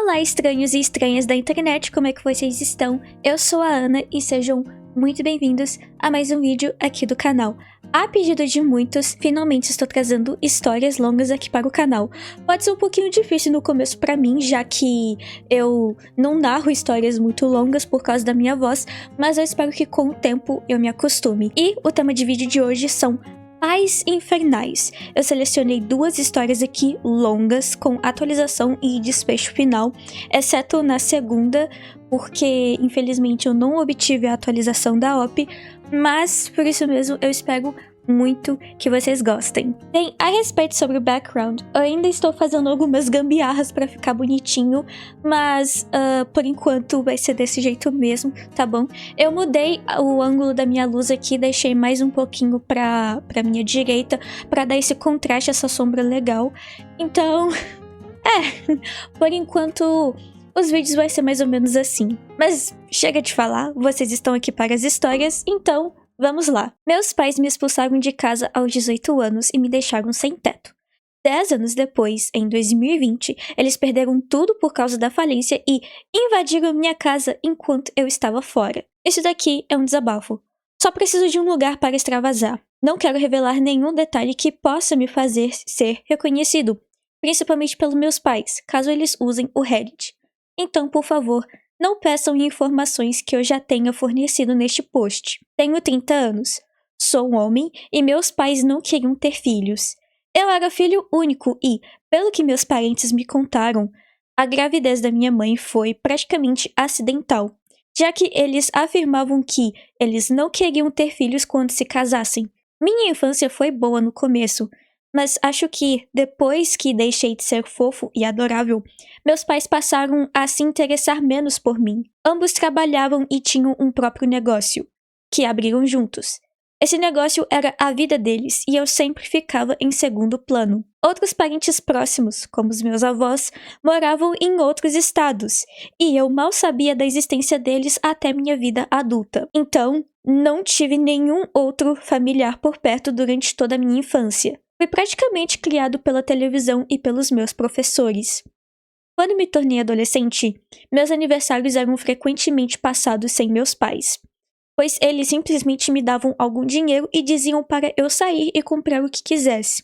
Olá, estranhos e estranhas da internet, como é que vocês estão? Eu sou a Ana e sejam muito bem-vindos a mais um vídeo aqui do canal. A pedido de muitos, finalmente estou trazendo histórias longas aqui para o canal. Pode ser um pouquinho difícil no começo para mim, já que eu não narro histórias muito longas por causa da minha voz, mas eu espero que com o tempo eu me acostume. E o tema de vídeo de hoje são Pais Infernais. Eu selecionei duas histórias aqui longas, com atualização e desfecho final, exceto na segunda, porque infelizmente eu não obtive a atualização da OP, mas por isso mesmo eu espero muito que vocês gostem. Bem, a respeito sobre o background, eu ainda estou fazendo algumas gambiarras pra ficar bonitinho, mas por enquanto vai ser desse jeito mesmo, tá bom? Eu mudei o ângulo da minha luz aqui, deixei mais um pouquinho pra minha direita, pra dar esse contraste, essa sombra legal. Então, por enquanto os vídeos vai ser mais ou menos assim. Mas chega de falar, vocês estão aqui para as histórias, então vamos lá. Meus pais me expulsaram de casa aos 18 anos e me deixaram sem teto. 10 anos depois, em 2020, eles perderam tudo por causa da falência e invadiram minha casa enquanto eu estava fora. Isso daqui é um desabafo. Só preciso de um lugar para extravasar. Não quero revelar nenhum detalhe que possa me fazer ser reconhecido, principalmente pelos meus pais, caso eles usem o Reddit. Então, por favor, não peçam informações que eu já tenha fornecido neste post. Tenho 30 anos, sou um homem e meus pais não queriam ter filhos. Eu era filho único e, pelo que meus parentes me contaram, a gravidez da minha mãe foi praticamente acidental, já que eles afirmavam que eles não queriam ter filhos quando se casassem. Minha infância foi boa no começo, mas acho que, depois que deixei de ser fofo e adorável, meus pais passaram a se interessar menos por mim. Ambos trabalhavam e tinham um próprio negócio, que abriram juntos. Esse negócio era a vida deles e eu sempre ficava em segundo plano. Outros parentes próximos, como os meus avós, moravam em outros estados, e eu mal sabia da existência deles até minha vida adulta. Então, não tive nenhum outro familiar por perto durante toda a minha infância. Fui praticamente criado pela televisão e pelos meus professores. Quando me tornei adolescente, meus aniversários eram frequentemente passados sem meus pais, pois eles simplesmente me davam algum dinheiro e diziam para eu sair e comprar o que quisesse.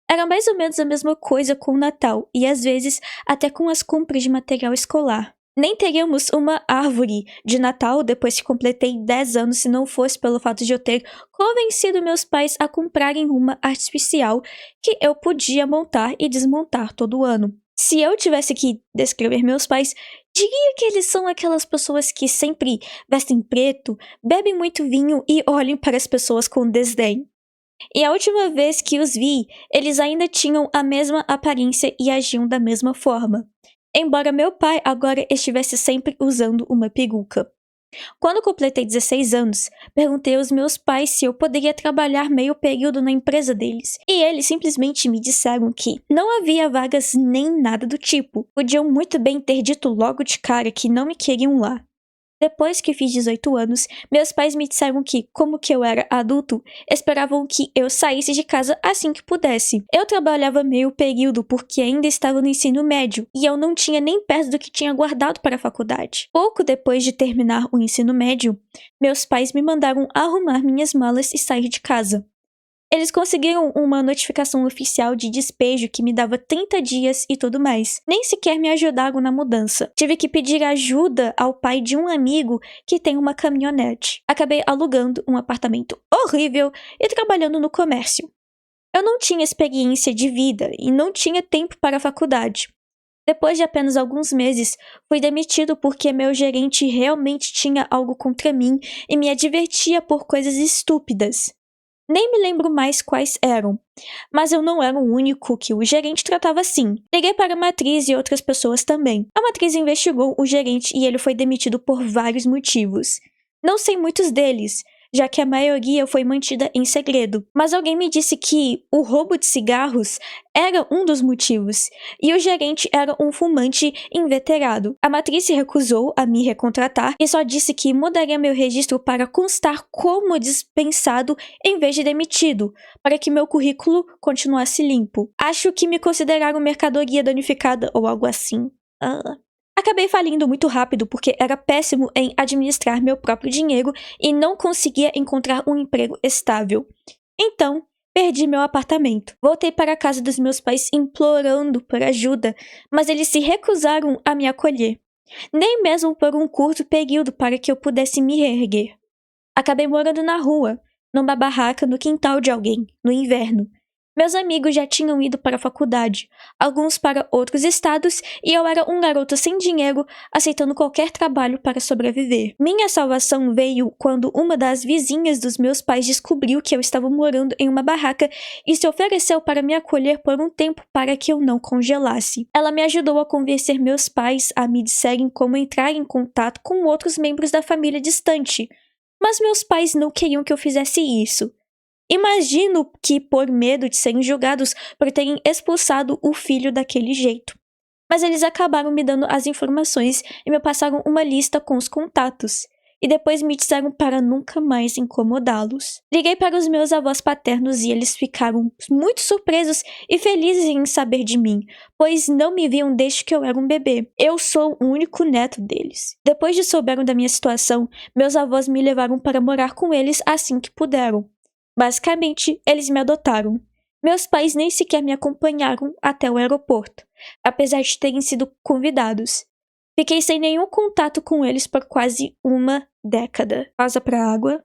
Era mais ou menos a mesma coisa com o Natal e às vezes até com as compras de material escolar. Nem teríamos uma árvore de Natal depois que completei 10 anos se não fosse pelo fato de eu ter convencido meus pais a comprarem uma artificial que eu podia montar e desmontar todo ano. Se eu tivesse que descrever meus pais, diria que eles são aquelas pessoas que sempre vestem preto, bebem muito vinho e olham para as pessoas com desdém. E a última vez que os vi, eles ainda tinham a mesma aparência e agiam da mesma forma, embora meu pai agora estivesse sempre usando uma peruca. Quando completei 16 anos, perguntei aos meus pais se eu poderia trabalhar meio período na empresa deles, e eles simplesmente me disseram que não havia vagas nem nada do tipo. Podiam muito bem ter dito logo de cara que não me queriam lá. Depois que fiz 18 anos, meus pais me disseram que, como que eu era adulto, esperavam que eu saísse de casa assim que pudesse. Eu trabalhava meio período porque ainda estava no ensino médio, e eu não tinha nem perto do que tinha guardado para a faculdade. Pouco depois de terminar o ensino médio, meus pais me mandaram arrumar minhas malas e sair de casa. Eles conseguiram uma notificação oficial de despejo que me dava 30 dias e tudo mais. Nem sequer me ajudaram na mudança. Tive que pedir ajuda ao pai de um amigo que tem uma caminhonete. Acabei alugando um apartamento horrível e trabalhando no comércio. Eu não tinha experiência de vida e não tinha tempo para a faculdade. Depois de apenas alguns meses, fui demitido porque meu gerente realmente tinha algo contra mim e me advertia por coisas estúpidas. Nem me lembro mais quais eram, mas eu não era o único que o gerente tratava assim. Liguei para a matriz e outras pessoas também. A matriz investigou o gerente e ele foi demitido por vários motivos. Não sei muitos deles, já que a maioria foi mantida em segredo. Mas alguém me disse que o roubo de cigarros era um dos motivos, e o gerente era um fumante inveterado. A matriz se recusou a me recontratar e só disse que mudaria meu registro para constar como dispensado em vez de demitido, para que meu currículo continuasse limpo. Acho que me consideraram mercadoria danificada ou algo assim. Acabei falindo muito rápido porque era péssimo em administrar meu próprio dinheiro e não conseguia encontrar um emprego estável. Então, perdi meu apartamento. Voltei para a casa dos meus pais implorando por ajuda, mas eles se recusaram a me acolher, nem mesmo por um curto período para que eu pudesse me reerguer. Acabei morando na rua, numa barraca no quintal de alguém, no inverno. Meus amigos já tinham ido para a faculdade, alguns para outros estados, e eu era um garoto sem dinheiro, aceitando qualquer trabalho para sobreviver. Minha salvação veio quando uma das vizinhas dos meus pais descobriu que eu estava morando em uma barraca e se ofereceu para me acolher por um tempo para que eu não congelasse. Ela me ajudou a convencer meus pais a me disserem como entrar em contato com outros membros da família distante, mas meus pais não queriam que eu fizesse isso. Imagino que por medo de serem julgados por terem expulsado o filho daquele jeito. Mas eles acabaram me dando as informações e me passaram uma lista com os contatos. E depois me disseram para nunca mais incomodá-los. Liguei para os meus avós paternos e eles ficaram muito surpresos e felizes em saber de mim, pois não me viam desde que eu era um bebê. Eu sou o único neto deles. Depois de souberam da minha situação, meus avós me levaram para morar com eles assim que puderam. Basicamente, eles me adotaram. Meus pais nem sequer me acompanharam até o aeroporto, apesar de terem sido convidados. Fiquei sem nenhum contato com eles por quase uma década. Pausa pra água.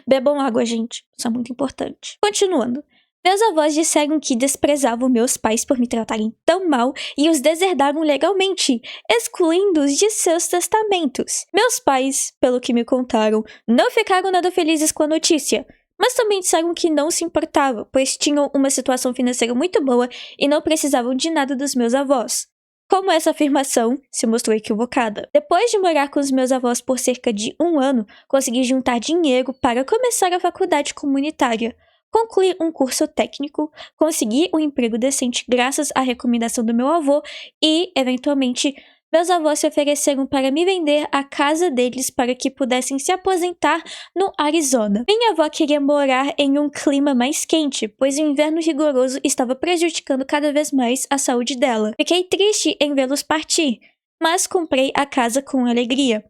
Bebam água, gente. Isso é muito importante. Continuando. Meus avós disseram que desprezavam meus pais por me tratarem tão mal e os deserdaram legalmente, excluindo-os de seus testamentos. Meus pais, pelo que me contaram, não ficaram nada felizes com a notícia, mas também disseram que não se importava, pois tinham uma situação financeira muito boa e não precisavam de nada dos meus avós. Como essa afirmação se mostrou equivocada. Depois de morar com os meus avós por cerca de 1 ano, consegui juntar dinheiro para começar a faculdade comunitária. Concluí um curso técnico, consegui um emprego decente graças à recomendação do meu avô e, eventualmente, meus avós se ofereceram para me vender a casa deles para que pudessem se aposentar no Arizona. Minha avó queria morar em um clima mais quente, pois o inverno rigoroso estava prejudicando cada vez mais a saúde dela. Fiquei triste em vê-los partir, mas comprei a casa com alegria.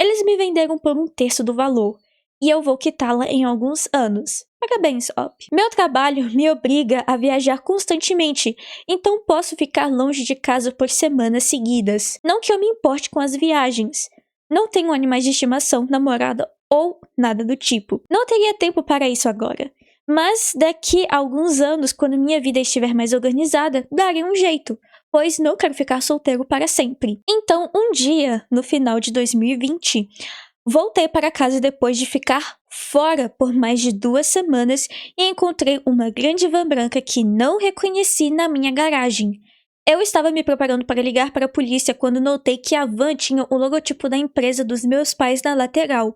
Eles me venderam por 1/3 do valor, e eu vou quitá-la em alguns anos. Parabéns, Op. Meu trabalho me obriga a viajar constantemente, então posso ficar longe de casa por semanas seguidas. Não que eu me importe com as viagens. Não tenho animais de estimação, namorada ou nada do tipo. Não teria tempo para isso agora. Mas daqui a alguns anos, quando minha vida estiver mais organizada, darei um jeito, pois não quero ficar solteiro para sempre. Então, um dia, no final de 2020... voltei para casa depois de ficar fora por mais de 2 semanas e encontrei uma grande van branca que não reconheci na minha garagem. Eu estava me preparando para ligar para a polícia quando notei que a van tinha o logotipo da empresa dos meus pais na lateral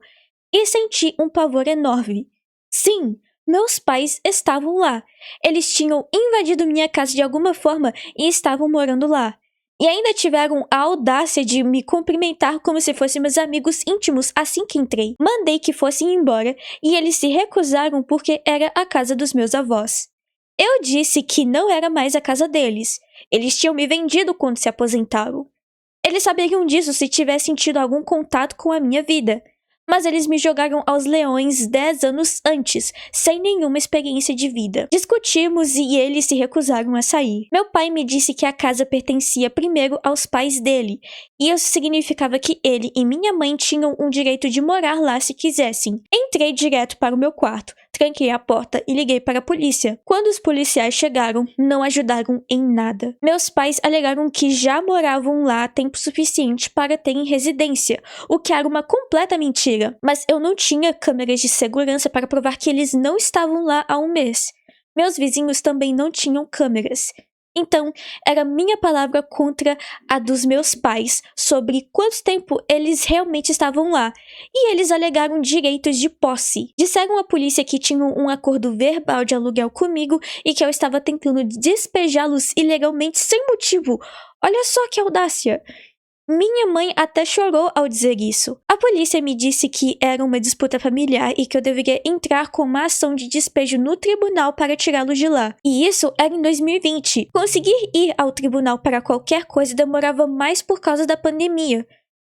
e senti um pavor enorme. Sim, meus pais estavam lá. Eles tinham invadido minha casa de alguma forma e estavam morando lá. E ainda tiveram a audácia de me cumprimentar como se fossem meus amigos íntimos assim que entrei. Mandei que fossem embora e eles se recusaram porque era a casa dos meus avós. Eu disse que não era mais a casa deles. Eles tinham me vendido quando se aposentaram. Eles saberiam disso se tivessem tido algum contato com a minha vida. Mas eles me jogaram aos leões 10 anos antes, sem nenhuma experiência de vida. Discutimos e eles se recusaram a sair. Meu pai me disse que a casa pertencia primeiro aos pais dele, e isso significava que ele e minha mãe tinham o direito de morar lá se quisessem. Entrei direto para o meu quarto, tranquei a porta e liguei para a polícia. Quando os policiais chegaram, não ajudaram em nada. Meus pais alegaram que já moravam lá tempo suficiente para terem residência, o que era uma completa mentira. Mas eu não tinha câmeras de segurança para provar que eles não estavam lá há 1 mês. Meus vizinhos também não tinham câmeras. Então, era minha palavra contra a dos meus pais sobre quanto tempo eles realmente estavam lá, e eles alegaram direitos de posse. Disseram à polícia que tinham um acordo verbal de aluguel comigo e que eu estava tentando despejá-los ilegalmente sem motivo. Olha só que audácia! Minha mãe até chorou ao dizer isso. A polícia me disse que era uma disputa familiar e que eu deveria entrar com uma ação de despejo no tribunal para tirá-lo de lá. E isso era em 2020. Conseguir ir ao tribunal para qualquer coisa demorava mais por causa da pandemia.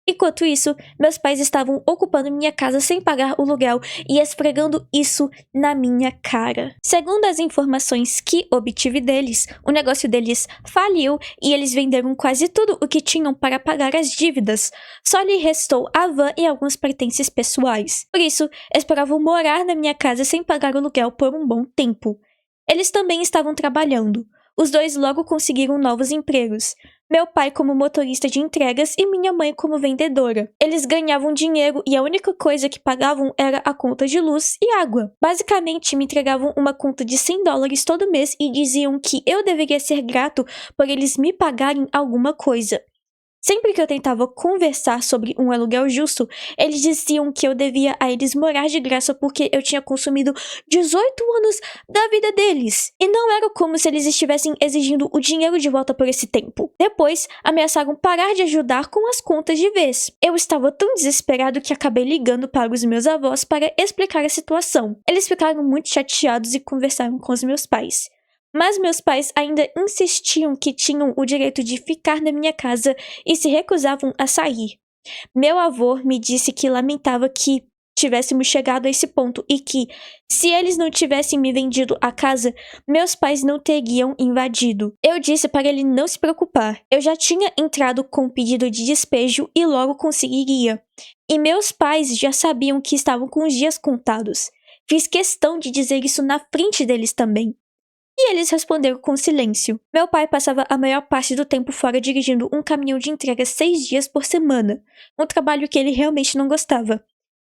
Enquanto isso, meus pais estavam ocupando minha casa sem pagar o aluguel e esfregando isso na minha cara. Segundo as informações que obtive deles, o negócio deles faliu e eles venderam quase tudo o que tinham para pagar as dívidas. Só lhe restou a van e alguns pertences pessoais. Por isso, esperavam morar na minha casa sem pagar o aluguel por um bom tempo. Eles também estavam trabalhando. Os dois logo conseguiram novos empregos. Meu pai como motorista de entregas e minha mãe como vendedora. Eles ganhavam dinheiro e a única coisa que pagavam era a conta de luz e água. Basicamente, me entregavam uma conta de $100 todo mês e diziam que eu deveria ser grato por eles me pagarem alguma coisa. Sempre que eu tentava conversar sobre um aluguel justo, eles diziam que eu devia a eles morar de graça porque eu tinha consumido 18 anos da vida deles. E não era como se eles estivessem exigindo o dinheiro de volta por esse tempo. Depois, ameaçaram parar de ajudar com as contas de vez. Eu estava tão desesperado que acabei ligando para os meus avós para explicar a situação. Eles ficaram muito chateados e conversaram com os meus pais. Mas meus pais ainda insistiam que tinham o direito de ficar na minha casa e se recusavam a sair. Meu avô me disse que lamentava que tivéssemos chegado a esse ponto e que, se eles não tivessem me vendido a casa, meus pais não teriam invadido. Eu disse para ele não se preocupar. Eu já tinha entrado com um pedido de despejo e logo conseguiria. E meus pais já sabiam que estavam com os dias contados. Fiz questão de dizer isso na frente deles também. E eles responderam com silêncio. Meu pai passava a maior parte do tempo fora dirigindo um caminhão de entrega 6 dias por semana, um trabalho que ele realmente não gostava.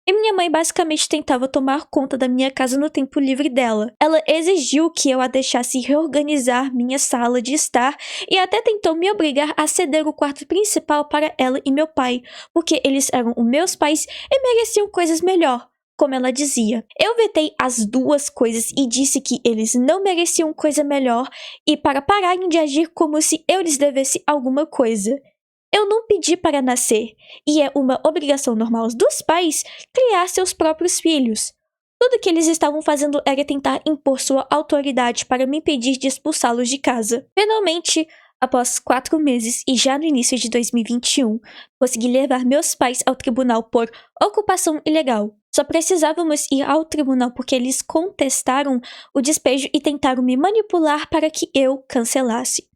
E minha mãe basicamente tentava tomar conta da minha casa no tempo livre dela. Ela exigiu que eu a deixasse reorganizar minha sala de estar e até tentou me obrigar a ceder o quarto principal para ela e meu pai, porque eles eram os meus pais e mereciam coisas melhor. Como ela dizia. Eu vetei as duas coisas e disse que eles não mereciam coisa melhor e para pararem de agir como se eu lhes devesse alguma coisa. Eu não pedi para nascer, e é uma obrigação normal dos pais criar seus próprios filhos. Tudo que eles estavam fazendo era tentar impor sua autoridade para me impedir de expulsá-los de casa. Finalmente, após 4 meses e já no início de 2021, consegui levar meus pais ao tribunal por ocupação ilegal. Só precisávamos ir ao tribunal porque eles contestaram o despejo e tentaram me manipular para que eu cancelasse.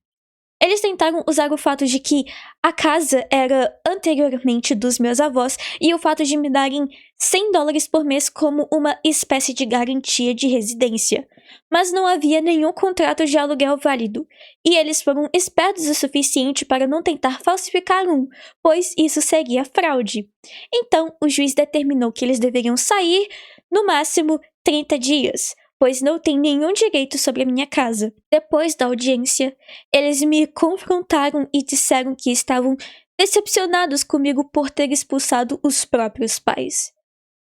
Eles tentaram usar o fato de que a casa era anteriormente dos meus avós e o fato de me darem $100 por mês como uma espécie de garantia de residência. Mas não havia nenhum contrato de aluguel válido, e eles foram espertos o suficiente para não tentar falsificar um, pois isso seria fraude. Então, o juiz determinou que eles deveriam sair, no máximo, 30 dias. Pois não tem nenhum direito sobre a minha casa. Depois da audiência, eles me confrontaram e disseram que estavam decepcionados comigo por ter expulsado os próprios pais.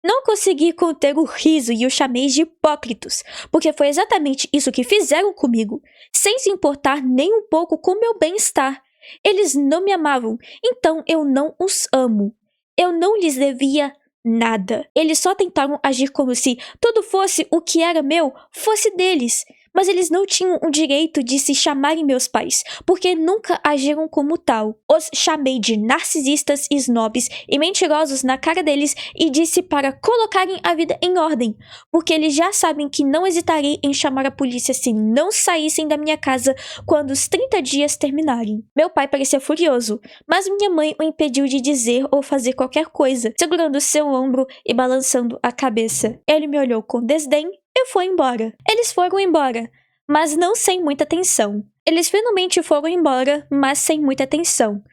Não consegui conter o riso e os chamei de hipócritos, porque foi exatamente isso que fizeram comigo, sem se importar nem um pouco com meu bem-estar. Eles não me amavam, então eu não os amo. Eu não lhes devia nada. Eles só tentaram agir como se tudo fosse o que era meu, fosse deles. Mas eles não tinham o direito de se chamarem meus pais, porque nunca agiram como tal. Os chamei de narcisistas, snobs e mentirosos na cara deles e disse para colocarem a vida em ordem, porque eles já sabem que não hesitarei em chamar a polícia se não saíssem da minha casa quando os 30 dias terminarem. Meu pai parecia furioso, mas minha mãe o impediu de dizer ou fazer qualquer coisa, segurando seu ombro e balançando a cabeça. Ele me olhou com desdém e foi embora. Eles foram embora, mas não sem muita atenção. Eles finalmente foram embora, mas sem muita atenção.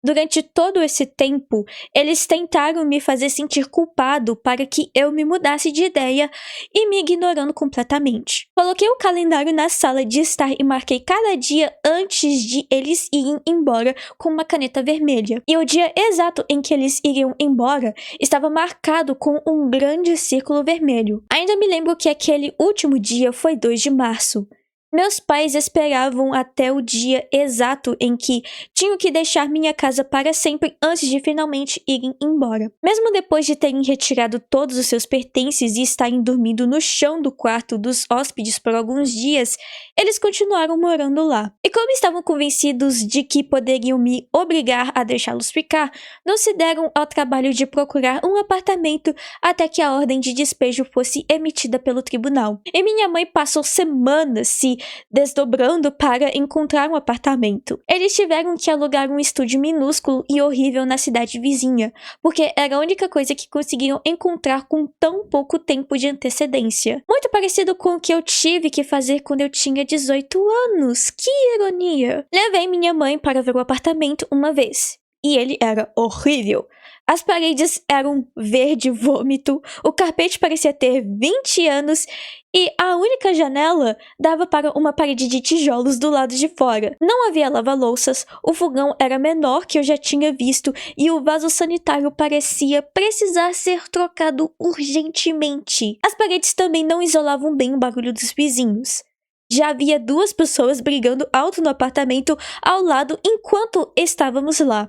Durante todo esse tempo, eles tentaram me fazer sentir culpado para que eu me mudasse de ideia e me ignorando completamente. Coloquei o calendário na sala de estar e marquei cada dia antes de eles irem embora com uma caneta vermelha. E o dia exato em que eles iriam embora estava marcado com um grande círculo vermelho. Ainda me lembro que aquele último dia foi 2 de março. Meus pais esperavam até o dia exato em que tinham que deixar minha casa para sempre antes de finalmente irem embora. Mesmo depois de terem retirado todos os seus pertences e estarem dormindo no chão do quarto dos hóspedes por alguns dias, eles continuaram morando lá. E como estavam convencidos de que poderiam me obrigar a deixá-los ficar, não se deram ao trabalho de procurar um apartamento até que a ordem de despejo fosse emitida pelo tribunal. E minha mãe passou semanas se desdobrando para encontrar um apartamento. Eles tiveram que alugar um estúdio minúsculo e horrível na cidade vizinha, porque era a única coisa que conseguiram encontrar com tão pouco tempo de antecedência. Muito parecido com o que eu tive que fazer quando eu tinha 18 anos. Que ironia! Levei minha mãe para ver o apartamento uma vez, e ele era horrível. As paredes eram verde vômito, o carpete parecia ter 20 anos e a única janela dava para uma parede de tijolos do lado de fora. Não havia lava-louças, o fogão era menor que eu já tinha visto e o vaso sanitário parecia precisar ser trocado urgentemente. As paredes também não isolavam bem o barulho dos vizinhos. Já havia 2 pessoas brigando alto no apartamento ao lado enquanto estávamos lá.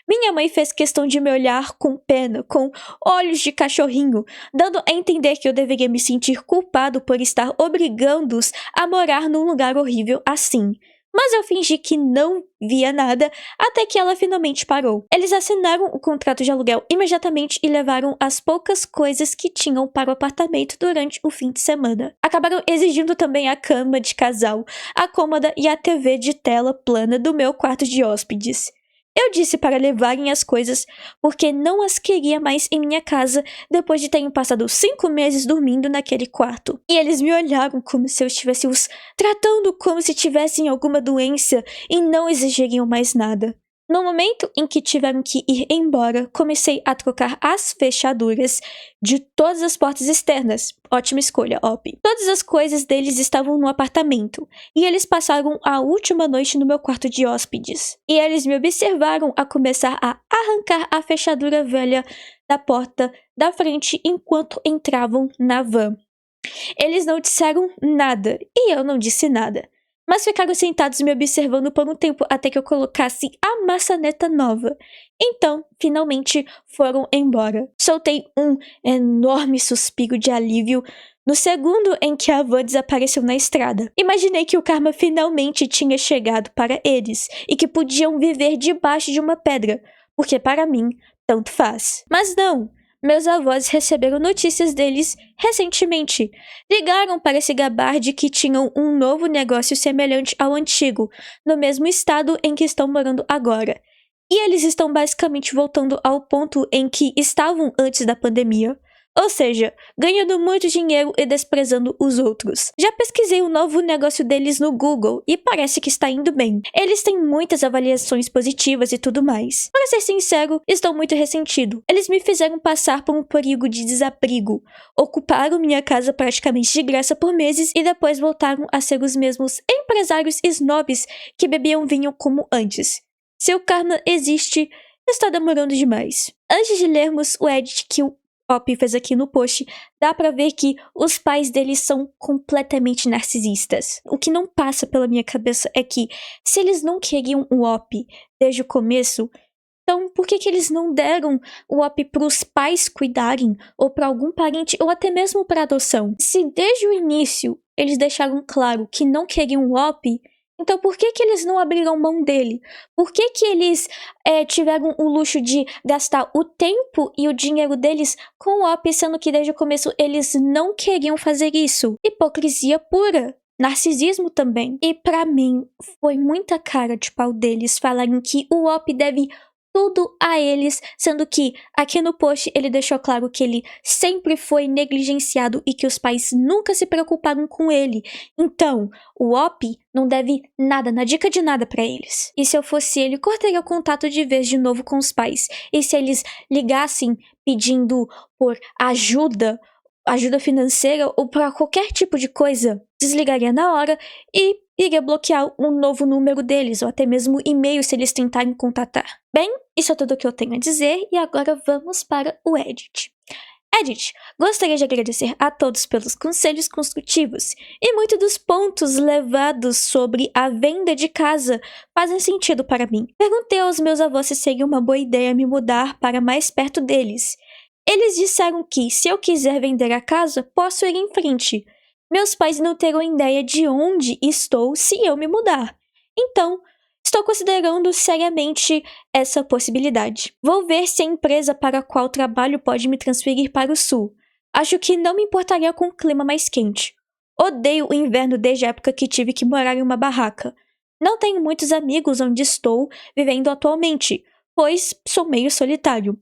Minha mãe fez questão de me olhar com pena, com olhos de cachorrinho, dando a entender que eu deveria me sentir culpado por estar obrigando-os a morar num lugar horrível assim. Mas eu fingi que não via nada até que ela finalmente parou. Eles assinaram o contrato de aluguel imediatamente e levaram as poucas coisas que tinham para o apartamento durante o fim de semana. Acabaram exigindo também a cama de casal, a cômoda e a TV de tela plana do meu quarto de hóspedes. Eu disse para levarem as coisas porque não as queria mais em minha casa depois de terem passado 5 meses dormindo naquele quarto. E eles me olharam como se eu estivesse os tratando como se tivessem alguma doença e não exigiriam mais nada. No momento em que tiveram que ir embora, comecei a trocar as fechaduras de todas as portas externas. Ótima escolha, Op. Todas as coisas deles estavam no apartamento, e eles passaram a última noite no meu quarto de hóspedes. E eles me observaram a começar a arrancar a fechadura velha da porta da frente enquanto entravam na van. Eles não disseram nada, e eu não disse nada. Mas ficaram sentados me observando por um tempo até que eu colocasse a maçaneta nova. Então, finalmente, foram embora. Soltei um enorme suspiro de alívio no segundo em que a van desapareceu na estrada. Imaginei que o karma finalmente tinha chegado para eles e que podiam viver debaixo de uma pedra, porque para mim, tanto faz. Mas não! Meus avós receberam notícias deles recentemente. Ligaram para se gabar de que tinham um novo negócio semelhante ao antigo, no mesmo estado em que estão morando agora. E eles estão basicamente voltando ao ponto em que estavam antes da pandemia. Ou seja, ganhando muito dinheiro e desprezando os outros. Já pesquisei o novo negócio deles no Google e parece que está indo bem. Eles têm muitas avaliações positivas e tudo mais. Para ser sincero, estou muito ressentido. Eles me fizeram passar por um perigo de desabrigo. Ocuparam minha casa praticamente de graça por meses e depois voltaram a ser os mesmos empresários snobs que bebiam vinho como antes. Se o karma existe, está demorando demais. Antes de lermos o edit que o Op fez aqui no post, dá pra ver que os pais deles são completamente narcisistas. O que não passa pela minha cabeça é que, se eles não queriam o Op desde o começo, então por que eles não deram o Op pros pais cuidarem, ou pra algum parente, ou até mesmo pra adoção? Se desde o início eles deixaram claro que não queriam o Op, então por que eles não abriram mão dele? Por que eles tiveram o luxo de gastar o tempo e o dinheiro deles com o Op, sendo que desde o começo eles não queriam fazer isso? Hipocrisia pura. Narcisismo também. E pra mim, foi muita cara de pau deles falarem que o Op deve tudo a eles, sendo que aqui no post ele deixou claro que ele sempre foi negligenciado e que os pais nunca se preocuparam com ele. Então, o Op não deve nada, na dica de nada pra eles. E se eu fosse ele, cortaria o contato de vez de novo com os pais. E se eles ligassem pedindo por ajuda financeira ou para qualquer tipo de coisa, desligaria na hora e iria bloquear um novo número deles, ou até mesmo e-mail se eles tentarem contatar. Bem, isso é tudo o que eu tenho a dizer, e agora vamos para o edit. Edit, gostaria de agradecer a todos pelos conselhos construtivos, e muitos dos pontos levados sobre a venda de casa fazem sentido para mim. Perguntei aos meus avós se seria uma boa ideia me mudar para mais perto deles. Eles disseram que, se eu quiser vender a casa, posso ir em frente. Meus pais não terão ideia de onde estou se eu me mudar. Então, estou considerando seriamente essa possibilidade. Vou ver se a empresa para a qual trabalho pode me transferir para o sul. Acho que não me importaria com o clima mais quente. Odeio o inverno desde a época que tive que morar em uma barraca. Não tenho muitos amigos onde estou vivendo atualmente, pois sou meio solitário.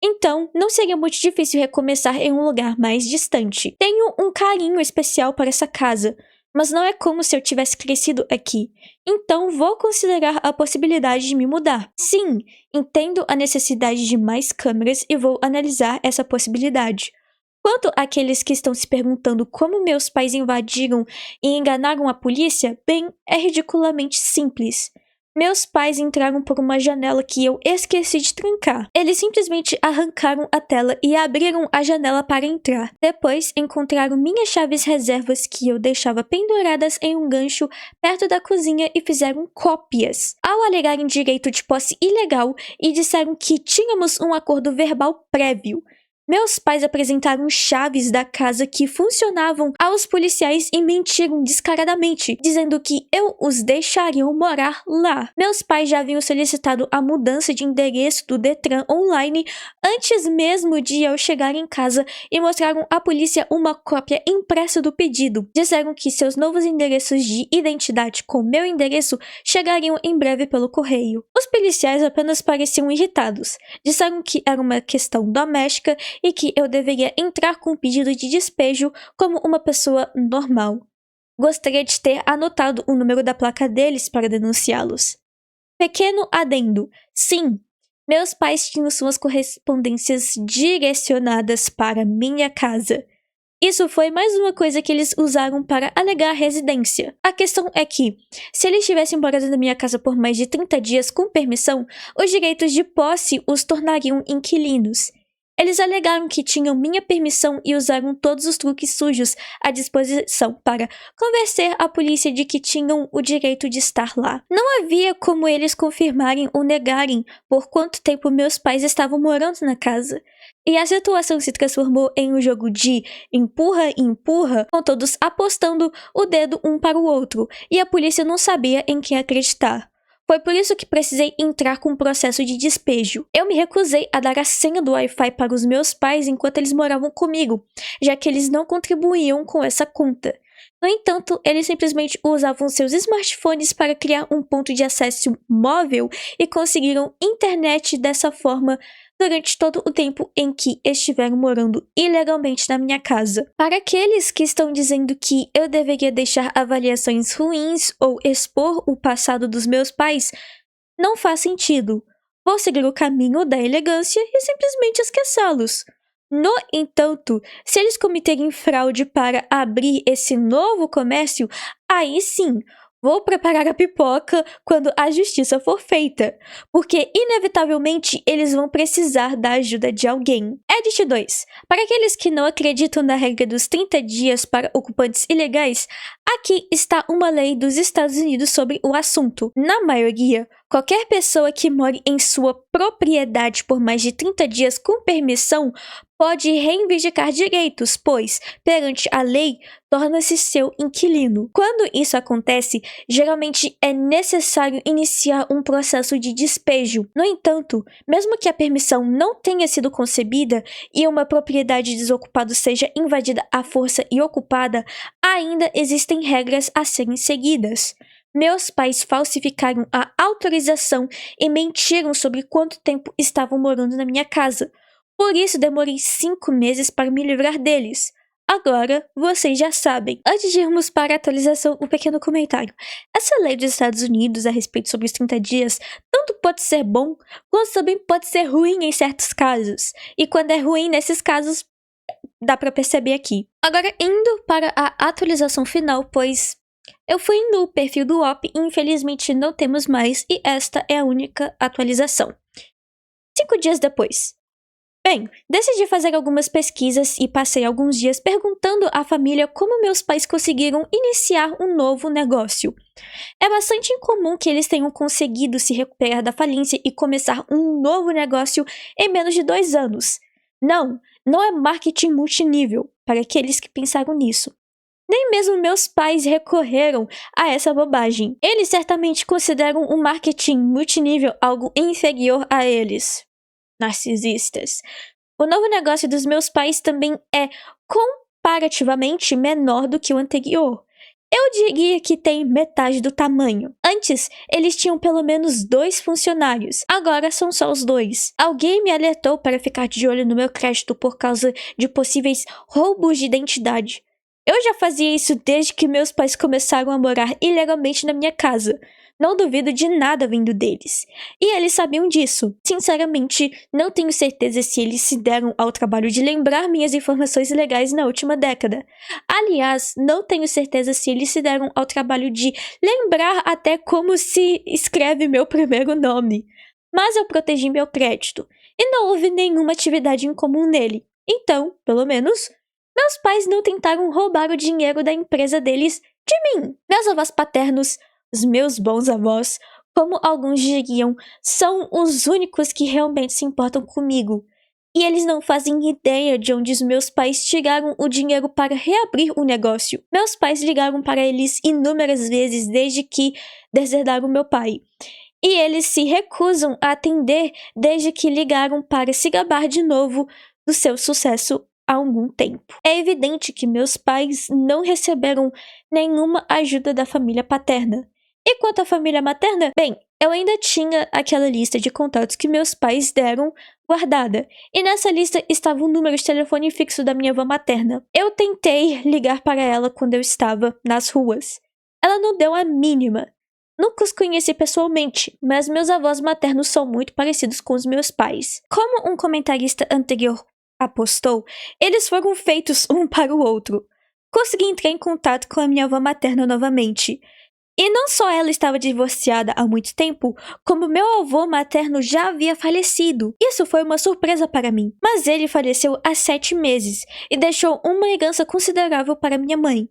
Então, não seria muito difícil recomeçar em um lugar mais distante. Tenho um carinho especial para essa casa, mas não é como se eu tivesse crescido aqui. Então, vou considerar a possibilidade de me mudar. Sim, entendo a necessidade de mais câmeras e vou analisar essa possibilidade. Quanto àqueles que estão se perguntando como meus pais invadiram e enganaram a polícia, bem, é ridiculamente simples. Meus pais entraram por uma janela que eu esqueci de trancar. Eles simplesmente arrancaram a tela e abriram a janela para entrar. Depois, encontraram minhas chaves reservas que eu deixava penduradas em um gancho perto da cozinha e fizeram cópias. Ao alegarem direito de posse ilegal e disseram que tínhamos um acordo verbal prévio. Meus pais apresentaram chaves da casa que funcionavam aos policiais e mentiram descaradamente, dizendo que eu os deixaria morar lá. Meus pais já haviam solicitado a mudança de endereço do Detran online antes mesmo de eu chegar em casa e mostraram à polícia uma cópia impressa do pedido. Disseram que seus novos endereços de identidade com meu endereço chegariam em breve pelo correio. Os policiais apenas pareciam irritados. Disseram que era uma questão doméstica e que eu deveria entrar com um pedido de despejo como uma pessoa normal. Gostaria de ter anotado o número da placa deles para denunciá-los. Pequeno adendo. Sim, meus pais tinham suas correspondências direcionadas para minha casa. Isso foi mais uma coisa que eles usaram para alegar residência. A questão é que, se eles tivessem morado na minha casa por mais de 30 dias com permissão, os direitos de posse os tornariam inquilinos. Eles alegaram que tinham minha permissão e usaram todos os truques sujos à disposição para convencer a polícia de que tinham o direito de estar lá. Não havia como eles confirmarem ou negarem por quanto tempo meus pais estavam morando na casa. E a situação se transformou em um jogo de empurra e empurra, com todos apostando o dedo um para o outro, e a polícia não sabia em quem acreditar. Foi por isso que precisei entrar com um processo de despejo. Eu me recusei a dar a senha do Wi-Fi para os meus pais enquanto eles moravam comigo, já que eles não contribuíam com essa conta. No entanto, eles simplesmente usavam seus smartphones para criar um ponto de acesso móvel e conseguiram internet dessa forma durante todo o tempo em que estiveram morando ilegalmente na minha casa. Para aqueles que estão dizendo que eu deveria deixar avaliações ruins ou expor o passado dos meus pais, não faz sentido. Vou seguir o caminho da elegância e simplesmente esquecê-los. No entanto, se eles cometerem fraude para abrir esse novo comércio, aí sim, vou preparar a pipoca quando a justiça for feita, porque inevitavelmente eles vão precisar da ajuda de alguém. Edit 2. Para aqueles que não acreditam na regra dos 30 dias para ocupantes ilegais, aqui está uma lei dos Estados Unidos sobre o assunto. Na maioria, qualquer pessoa que more em sua propriedade por mais de 30 dias com permissão pode reivindicar direitos, pois, perante a lei, torna-se seu inquilino. Quando isso acontece, geralmente é necessário iniciar um processo de despejo. No entanto, mesmo que a permissão não tenha sido concebida e uma propriedade desocupada seja invadida à força e ocupada, ainda existem regras a serem seguidas. Meus pais falsificaram a autorização e mentiram sobre quanto tempo estavam morando na minha casa. Por isso demorei 5 meses para me livrar deles. Agora, vocês já sabem. Antes de irmos para a atualização, um pequeno comentário. Essa lei dos Estados Unidos a respeito sobre os 30 dias, tanto pode ser bom, quanto também pode ser ruim em certos casos. E quando é ruim nesses casos, dá pra perceber aqui. Agora, indo para a atualização final, pois eu fui no perfil do OP e infelizmente não temos mais, e esta é a única atualização. 5 dias depois. Bem, decidi fazer algumas pesquisas e passei alguns dias perguntando à família como meus pais conseguiram iniciar um novo negócio. É bastante incomum que eles tenham conseguido se recuperar da falência e começar um novo negócio em menos de 2 anos. Não, não é marketing multinível, para aqueles que pensaram nisso. Nem mesmo meus pais recorreram a essa bobagem. Eles certamente consideram o marketing multinível algo inferior a eles. Narcisistas. O novo negócio dos meus pais também é comparativamente menor do que o anterior. Eu diria que tem metade do tamanho. Antes, eles tinham pelo menos 2 funcionários. Agora são só os 2. Alguém me alertou para ficar de olho no meu crédito por causa de possíveis roubos de identidade. Eu já fazia isso desde que meus pais começaram a morar ilegalmente na minha casa. Não duvido de nada vindo deles. E eles sabiam disso. Sinceramente, não tenho certeza se eles se deram ao trabalho de lembrar minhas informações legais na última década. Aliás, não tenho certeza se eles se deram ao trabalho de lembrar até como se escreve meu primeiro nome. Mas eu protegi meu crédito, e não houve nenhuma atividade em comum nele. Então, pelo menos, meus pais não tentaram roubar o dinheiro da empresa deles de mim. Meus avós paternos, os meus bons avós, como alguns diriam, são os únicos que realmente se importam comigo. E eles não fazem ideia de onde os meus pais tiraram o dinheiro para reabrir o negócio. Meus pais ligaram para eles inúmeras vezes desde que deserdaram meu pai. E eles se recusam a atender desde que ligaram para se gabar de novo do seu sucesso há algum tempo. É evidente que meus pais não receberam nenhuma ajuda da família paterna. E quanto à família materna, bem, eu ainda tinha aquela lista de contatos que meus pais deram guardada, e nessa lista estava o número de telefone fixo da minha avó materna. Eu tentei ligar para ela quando eu estava nas ruas. Ela não deu a mínima. Nunca os conheci pessoalmente, mas meus avós maternos são muito parecidos com os meus pais. Como um comentarista anterior apostou, eles foram feitos um para o outro. Consegui entrar em contato com a minha avó materna novamente. E não só ela estava divorciada há muito tempo, como meu avô materno já havia falecido. Isso foi uma surpresa para mim. Mas ele faleceu há 7 meses e deixou uma herança considerável para minha mãe.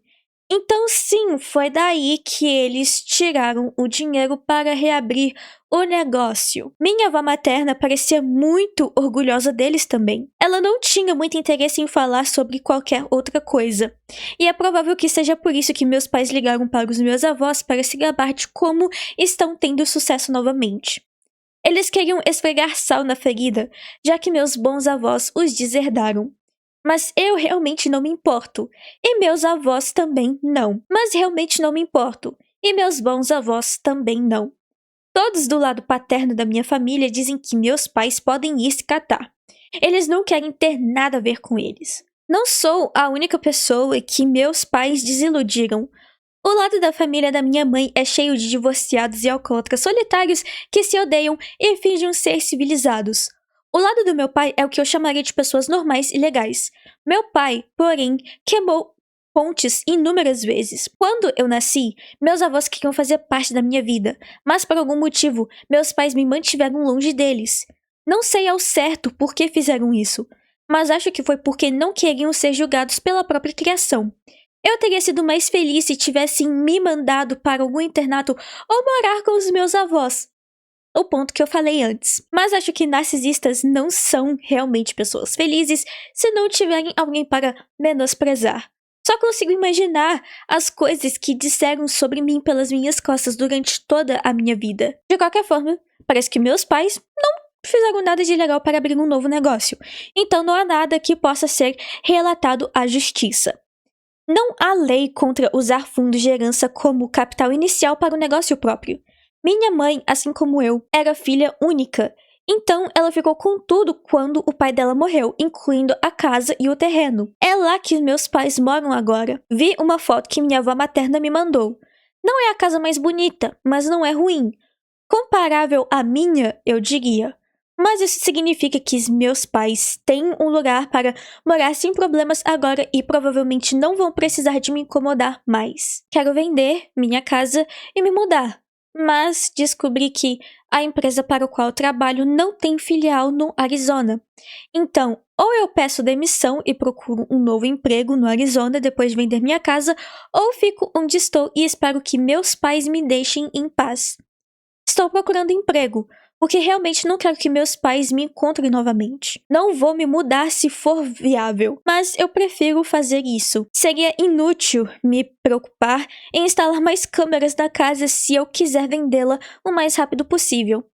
Então sim, foi daí que eles tiraram o dinheiro para reabrir o negócio. Minha avó materna parecia muito orgulhosa deles também. Ela não tinha muito interesse em falar sobre qualquer outra coisa. E é provável que seja por isso que meus pais ligaram para os meus avós para se gabar de como estão tendo sucesso novamente. Eles queriam esfregar sal na ferida, já que meus bons avós os deserdaram. Mas eu realmente não me importo. E meus avós também não. Mas realmente não me importo. E meus bons avós também não. Todos do lado paterno da minha família dizem que meus pais podem ir se catar. Eles não querem ter nada a ver com eles. Não sou a única pessoa que meus pais desiludiram. O lado da família da minha mãe é cheio de divorciados e alcoólatras solitários que se odeiam e fingem ser civilizados. O lado do meu pai é o que eu chamaria de pessoas normais e legais. Meu pai, porém, queimou pontes inúmeras vezes. Quando eu nasci, meus avós queriam fazer parte da minha vida, mas por algum motivo, meus pais me mantiveram longe deles. Não sei ao certo por que fizeram isso, mas acho que foi porque não queriam ser julgados pela própria criação. Eu teria sido mais feliz se tivessem me mandado para algum internato ou morar com os meus avós. O ponto que eu falei antes. Mas acho que narcisistas não são realmente pessoas felizes se não tiverem alguém para menosprezar. Só consigo imaginar as coisas que disseram sobre mim pelas minhas costas durante toda a minha vida. De qualquer forma, parece que meus pais não fizeram nada de legal para abrir um novo negócio. Então não há nada que possa ser relatado à justiça. Não há lei contra usar fundos de herança como capital inicial para o negócio próprio. Minha mãe, assim como eu, era filha única, então ela ficou com tudo quando o pai dela morreu, incluindo a casa e o terreno. É lá que meus pais moram agora. Vi uma foto que minha avó materna me mandou. Não é a casa mais bonita, mas não é ruim. Comparável à minha, eu diria. Mas isso significa que meus pais têm um lugar para morar sem problemas agora e provavelmente não vão precisar de me incomodar mais. Quero vender minha casa e me mudar. mas descobri que a empresa para a qual eu trabalho não tem filial no Arizona. Então, ou eu peço demissão e procuro um novo emprego no Arizona depois de vender minha casa, ou fico onde estou e espero que meus pais me deixem em paz. Estou procurando emprego, porque realmente não quero que meus pais me encontrem novamente. Não vou me mudar se for viável, mas eu prefiro fazer isso. Seria inútil me preocupar em instalar mais câmeras na casa se eu quiser vendê-la o mais rápido possível.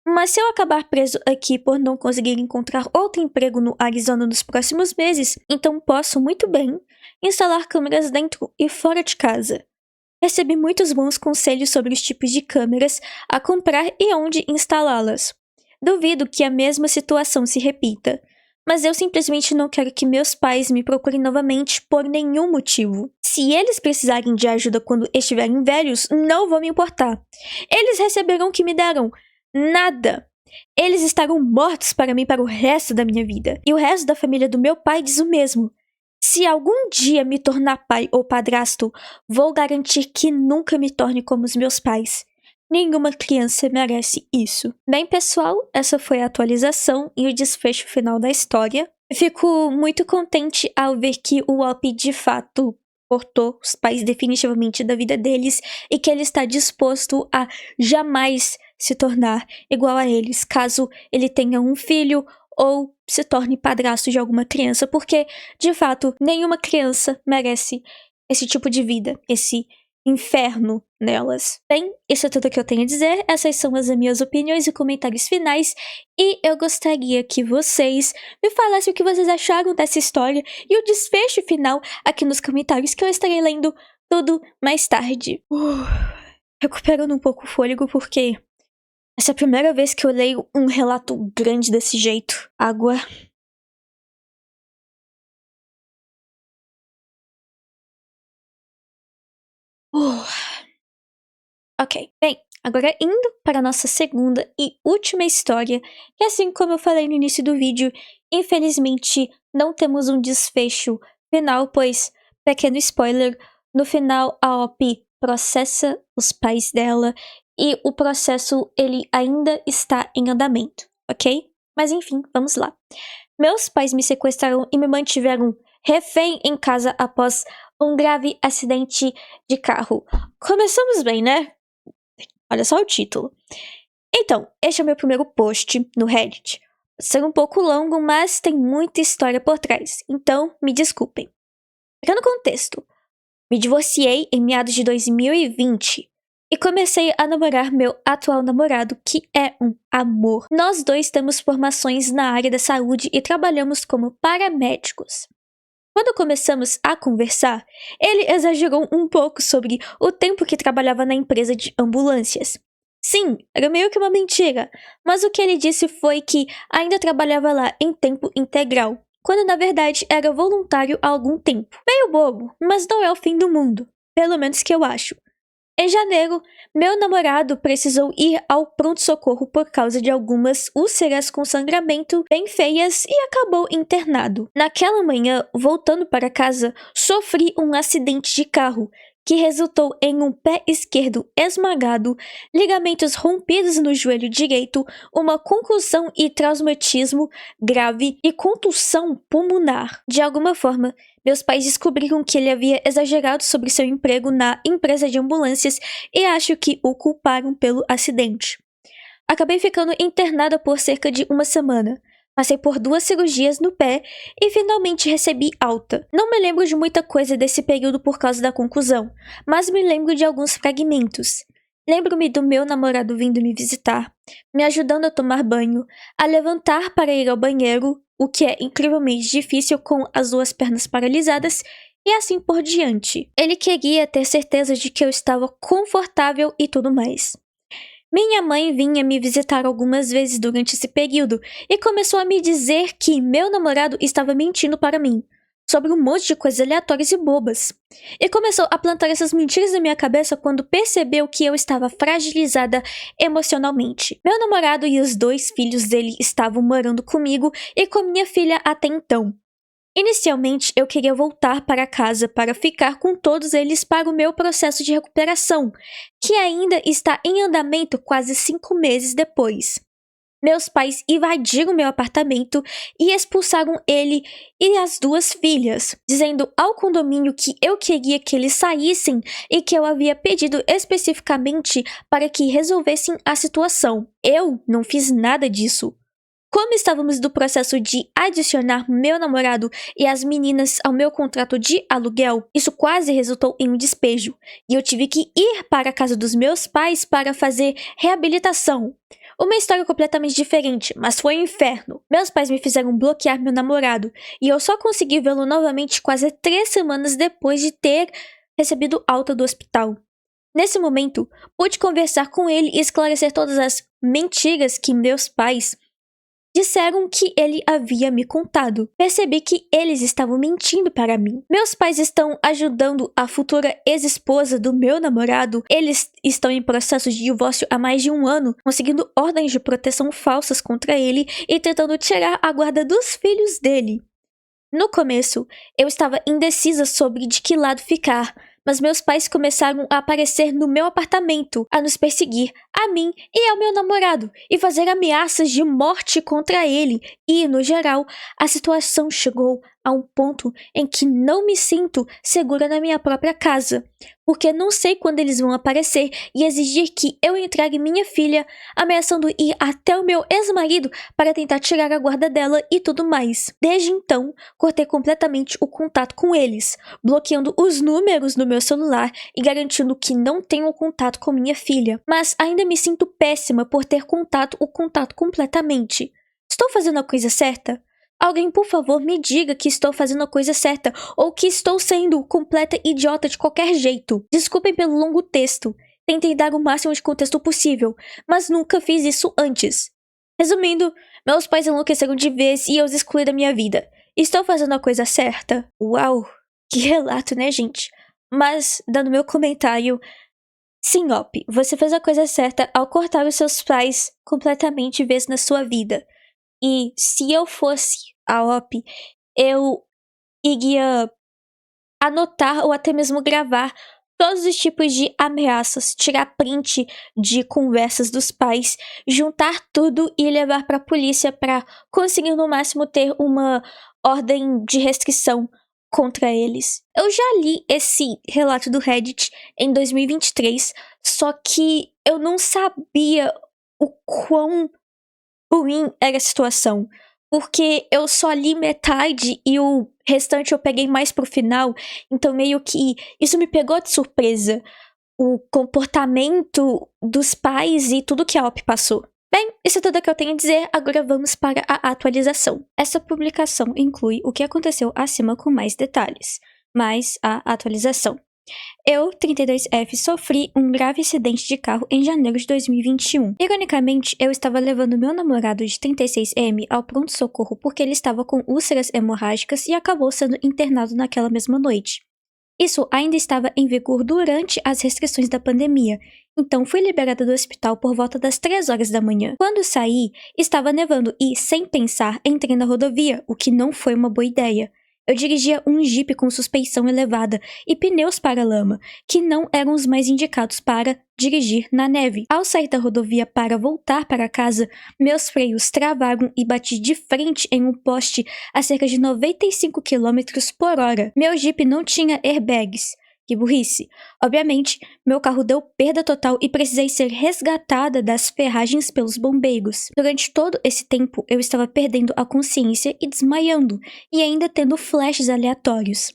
Mas se eu acabar preso aqui por não conseguir encontrar outro emprego no Arizona nos próximos meses, então posso muito bem instalar câmeras dentro e fora de casa. Recebi muitos bons conselhos sobre os tipos de câmeras a comprar e onde instalá-las. Duvido que a mesma situação se repita, mas eu simplesmente não quero que meus pais me procurem novamente por nenhum motivo. Se eles precisarem de ajuda quando estiverem velhos, não vou me importar. Eles receberão o que me deram. Nada. Eles estarão mortos para mim para o resto da minha vida. E o resto da família do meu pai diz o mesmo. Se algum dia me tornar pai ou padrasto, vou garantir que nunca me torne como os meus pais. Nenhuma criança merece isso. Bem, pessoal, essa foi a atualização e o desfecho final da história. Fico muito contente ao ver que o Whoopi de fato cortou os pais definitivamente da vida deles e que ele está disposto a jamais se tornar igual a eles, caso ele tenha um filho ou se torne padrasto de alguma criança, porque, de fato, nenhuma criança merece esse tipo de vida, esse inferno nelas. Bem, isso é tudo que eu tenho a dizer, essas são as minhas opiniões e comentários finais, e eu gostaria que vocês me falassem o que vocês acharam dessa história e o desfecho final aqui nos comentários, que eu estarei lendo tudo mais tarde. Recuperando um pouco o fôlego, porque essa é a primeira vez que eu leio um relato grande desse jeito. Água. Ok. Bem, agora indo para a nossa segunda e última história, que assim como eu falei no início do vídeo, infelizmente não temos um desfecho final, pois, pequeno spoiler, no final a Oppie processa os pais dela e o processo ele ainda está em andamento, ok? Mas enfim, vamos lá. Meus pais me sequestraram e me mantiveram refém em casa após um grave acidente de carro. Começamos bem, né? Olha só o título. Então, este é o meu primeiro post no Reddit. Pode ser um pouco longo, mas tem muita história por trás, então me desculpem. Pequeno contexto. Me divorciei em meados de 2020 e comecei a namorar meu atual namorado, que é um amor. Nós dois temos formações na área da saúde e trabalhamos como paramédicos. Quando começamos a conversar, ele exagerou um pouco sobre o tempo que trabalhava na empresa de ambulâncias. Sim, era meio que uma mentira, mas o que ele disse foi que ainda trabalhava lá em tempo integral, quando na verdade era voluntário há algum tempo. Meio bobo, mas não é o fim do mundo, pelo menos que eu acho. Em janeiro, meu namorado precisou ir ao pronto-socorro por causa de algumas úlceras com sangramento bem feias e acabou internado. Naquela manhã, voltando para casa, sofri um acidente de carro que resultou em um pé esquerdo esmagado, ligamentos rompidos no joelho direito, uma concussão e traumatismo grave e contusão pulmonar. De alguma forma, meus pais descobriram que ele havia exagerado sobre seu emprego na empresa de ambulâncias e acho que o culparam pelo acidente. Acabei ficando internada por cerca de uma semana. Passei por 2 cirurgias no pé e finalmente recebi alta. Não me lembro de muita coisa desse período por causa da contusão, mas me lembro de alguns fragmentos. Lembro-me do meu namorado vindo me visitar, me ajudando a tomar banho, a levantar para ir ao banheiro, o que é incrivelmente difícil com as 2 pernas paralisadas, e assim por diante. Ele queria ter certeza de que eu estava confortável e tudo mais. Minha mãe vinha me visitar algumas vezes durante esse período e começou a me dizer que meu namorado estava mentindo para mim, sobre um monte de coisas aleatórias e bobas. E começou a plantar essas mentiras na minha cabeça quando percebeu que eu estava fragilizada emocionalmente. Meu namorado e os 2 filhos dele estavam morando comigo e com minha filha até então. Inicialmente, eu queria voltar para casa para ficar com todos eles para o meu processo de recuperação, que ainda está em andamento quase 5 meses depois. Meus pais invadiram meu apartamento e expulsaram ele e as 2 filhas, dizendo ao condomínio que eu queria que eles saíssem e que eu havia pedido especificamente para que resolvessem a situação. Eu não fiz nada disso. Como estávamos no processo de adicionar meu namorado e as meninas ao meu contrato de aluguel, isso quase resultou em um despejo, e eu tive que ir para a casa dos meus pais para fazer reabilitação. Uma história completamente diferente, mas foi um inferno. Meus pais me fizeram bloquear meu namorado, e eu só consegui vê-lo novamente quase 3 semanas depois de ter recebido alta do hospital. Nesse momento, pude conversar com ele e esclarecer todas as mentiras que meus pais disseram que ele havia me contado. Percebi que eles estavam mentindo para mim. Meus pais estão ajudando a futura ex-esposa do meu namorado. Eles estão em processo de divórcio há mais de 1 ano, conseguindo ordens de proteção falsas contra ele e tentando tirar a guarda dos filhos dele. No começo, eu estava indecisa sobre de que lado ficar, mas meus pais começaram a aparecer no meu apartamento, a nos perseguir, a mim e ao meu namorado, e fazer ameaças de morte contra ele, e, no geral, a situação chegou a um ponto em que não me sinto segura na minha própria casa, porque não sei quando eles vão aparecer e exigir que eu entregue minha filha, ameaçando ir até o meu ex-marido para tentar tirar a guarda dela e tudo mais. Desde então, cortei completamente o contato com eles, bloqueando os números no meu celular e garantindo que não tenho contato com minha filha. Mas ainda me sinto péssima por ter o contato completamente. Estou fazendo a coisa certa? Alguém, por favor, me diga que estou fazendo a coisa certa ou que estou sendo completa idiota de qualquer jeito. Desculpem pelo longo texto. Tentei dar o máximo de contexto possível, mas nunca fiz isso antes. Resumindo, meus pais enlouqueceram de vez e eu os excluí da minha vida. Estou fazendo a coisa certa? Uau, que relato, né, gente? Mas, dando meu comentário, sim, Op, você fez a coisa certa ao cortar os seus pais completamente de vez na sua vida. E se eu fosse a Op, eu iria anotar ou até mesmo gravar todos os tipos de ameaças, tirar print de conversas dos pais, juntar tudo e levar para a polícia para conseguir no máximo ter uma ordem de restrição contra eles. Eu já li esse relato do Reddit em 2023, só que eu não sabia o quão ruim era a situação, porque eu só li metade e o restante eu peguei mais pro final, então meio que isso me pegou de surpresa, o comportamento dos pais e tudo que a Op passou. Bem, isso é tudo que eu tenho a dizer, agora vamos para a atualização. Essa publicação inclui o que aconteceu acima com mais detalhes, mais a atualização. Eu, 32F, sofri um grave acidente de carro em janeiro de 2021. Ironicamente, eu estava levando meu namorado de 36M ao pronto-socorro porque ele estava com úlceras hemorrágicas e acabou sendo internado naquela mesma noite. Isso ainda estava em vigor durante as restrições da pandemia, então fui liberada do hospital por volta das 3 horas da manhã. Quando saí, estava nevando e, sem pensar, entrei na rodovia, o que não foi uma boa ideia. Eu dirigia um Jeep com suspensão elevada e pneus para lama, que não eram os mais indicados para dirigir na neve. Ao sair da rodovia para voltar para casa, meus freios travaram e bati de frente em um poste a cerca de 95 km por hora. Meu Jeep não tinha airbags. Que burrice. Obviamente, meu carro deu perda total e precisei ser resgatada das ferragens pelos bombeiros. Durante todo esse tempo, eu estava perdendo a consciência e desmaiando, e ainda tendo flashes aleatórios.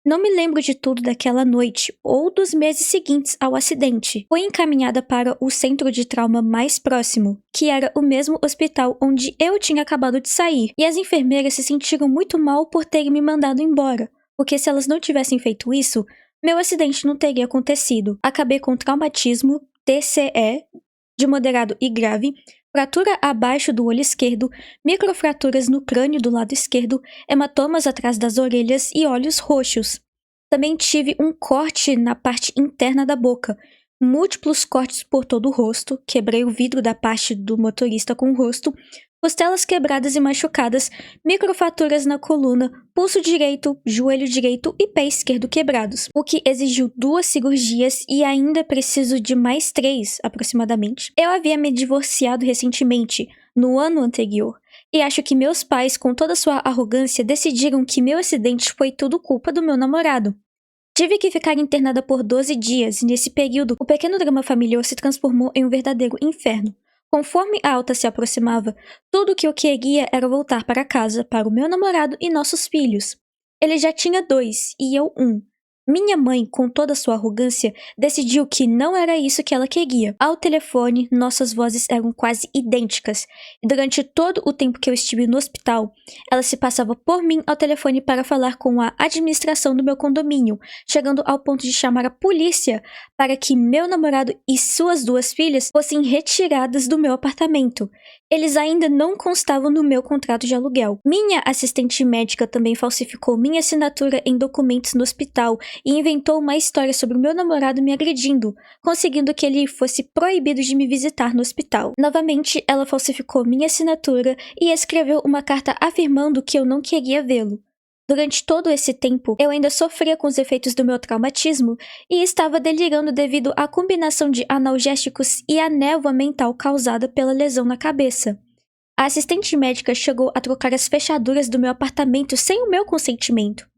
Não me lembro de tudo daquela noite ou dos meses seguintes ao acidente. Fui encaminhada para o centro de trauma mais próximo, que era o mesmo hospital onde eu tinha acabado de sair, e as enfermeiras se sentiram muito mal por terem me mandado embora, porque se elas não tivessem feito isso, meu acidente não teria acontecido. Acabei com traumatismo, TCE, de moderado e grave, fratura abaixo do olho esquerdo, microfraturas no crânio do lado esquerdo, hematomas atrás das orelhas e olhos roxos. Também tive um corte na parte interna da boca, múltiplos cortes por todo o rosto, quebrei o vidro da parte do motorista com o rosto, costelas quebradas e machucadas, microfraturas na coluna, pulso direito, joelho direito e pé esquerdo quebrados, o que exigiu 2 cirurgias e ainda preciso de mais 3, aproximadamente. Eu havia me divorciado recentemente, no ano anterior, e acho que meus pais, com toda sua arrogância, decidiram que meu acidente foi tudo culpa do meu namorado. Tive que ficar internada por 12 dias e nesse período o pequeno drama familiar se transformou em um verdadeiro inferno. Conforme a alta se aproximava, tudo o que eu queria era voltar para casa, para o meu namorado e nossos filhos. Ele já tinha 2 e eu 1. Minha mãe, com toda sua arrogância, decidiu que não era isso que ela queria. Ao telefone, nossas vozes eram quase idênticas, e durante todo o tempo que eu estive no hospital, ela se passava por mim ao telefone para falar com a administração do meu condomínio, chegando ao ponto de chamar a polícia para que meu namorado e suas 2 filhas fossem retiradas do meu apartamento. Eles ainda não constavam no meu contrato de aluguel. Minha assistente médica também falsificou minha assinatura em documentos no hospital e inventou uma história sobre o meu namorado me agredindo, conseguindo que ele fosse proibido de me visitar no hospital. Novamente, ela falsificou minha assinatura e escreveu uma carta afirmando que eu não queria vê-lo. Durante todo esse tempo, eu ainda sofria com os efeitos do meu traumatismo e estava delirando devido à combinação de analgésicos e a névoa mental causada pela lesão na cabeça. A assistente médica chegou a trocar as fechaduras do meu apartamento sem o meu consentimento.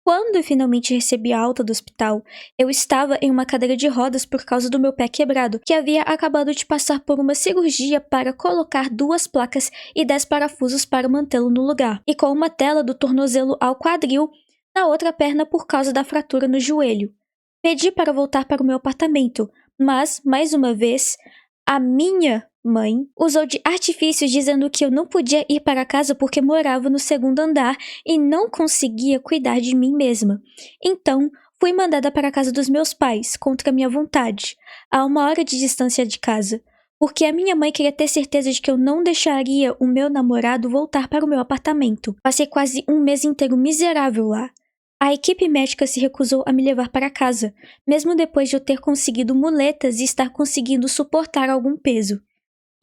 Quando eu finalmente recebi a alta do hospital, eu estava em uma cadeira de rodas por causa do meu pé quebrado, que havia acabado de passar por uma cirurgia para colocar 2 placas e 10 parafusos para mantê-lo no lugar, e com uma tela do tornozelo ao quadril na outra perna por causa da fratura no joelho. Pedi para voltar para o meu apartamento, mas, mais uma vez, a minha mãe usou de artifícios dizendo que eu não podia ir para casa porque morava no 2º andar e não conseguia cuidar de mim mesma. Então, fui mandada para a casa dos meus pais, contra minha vontade, a 1 hora de distância de casa, porque a minha mãe queria ter certeza de que eu não deixaria o meu namorado voltar para o meu apartamento. Passei quase 1 mês inteiro miserável lá. A equipe médica se recusou a me levar para casa, mesmo depois de eu ter conseguido muletas e estar conseguindo suportar algum peso.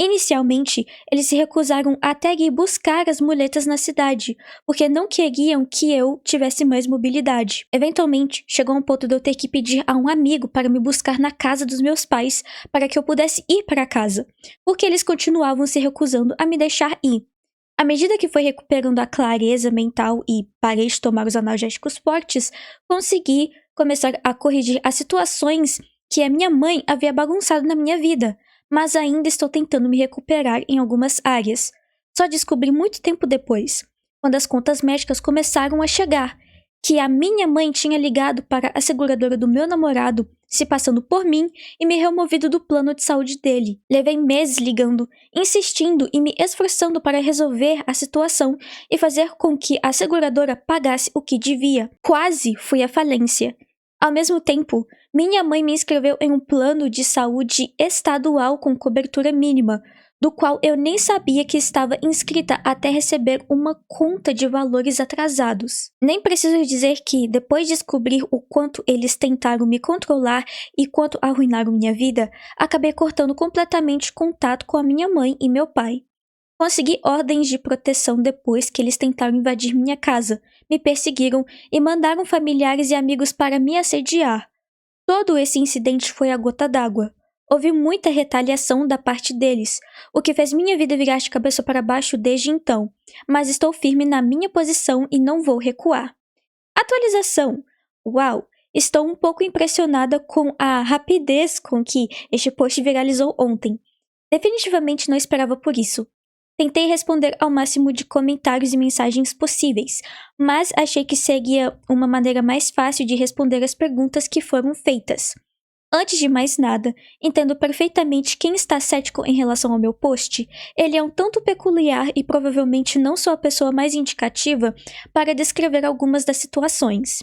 Inicialmente, eles se recusaram até ir buscar as muletas na cidade, porque não queriam que eu tivesse mais mobilidade. Eventualmente, chegou um ponto de eu ter que pedir a um amigo para me buscar na casa dos meus pais para que eu pudesse ir para casa, porque eles continuavam se recusando a me deixar ir. À medida que fui recuperando a clareza mental e parei de tomar os analgésicos fortes, consegui começar a corrigir as situações que a minha mãe havia bagunçado na minha vida, mas ainda estou tentando me recuperar em algumas áreas. Só descobri muito tempo depois, quando as contas médicas começaram a chegar, que a minha mãe tinha ligado para a seguradora do meu namorado, se passando por mim e me removido do plano de saúde dele. Levei meses ligando, insistindo e me esforçando para resolver a situação e fazer com que a seguradora pagasse o que devia. Quase fui à falência. Ao mesmo tempo, minha mãe me inscreveu em um plano de saúde estadual com cobertura mínima, do qual eu nem sabia que estava inscrita até receber uma conta de valores atrasados. Nem preciso dizer que, depois de descobrir o quanto eles tentaram me controlar e quanto arruinaram minha vida, acabei cortando completamente contato com a minha mãe e meu pai. Consegui ordens de proteção depois que eles tentaram invadir minha casa, me perseguiram e mandaram familiares e amigos para me assediar. Todo esse incidente foi a gota d'água. Houve muita retaliação da parte deles, o que fez minha vida virar de cabeça para baixo desde então, mas estou firme na minha posição e não vou recuar. Atualização. Uau! Estou um pouco impressionada com a rapidez com que este post viralizou ontem. Definitivamente não esperava por isso. Tentei responder ao máximo de comentários e mensagens possíveis, mas achei que seria uma maneira mais fácil de responder as perguntas que foram feitas. Antes de mais nada, entendo perfeitamente quem está cético em relação ao meu post. Ele é um tanto peculiar e provavelmente não sou a pessoa mais indicativa para descrever algumas das situações.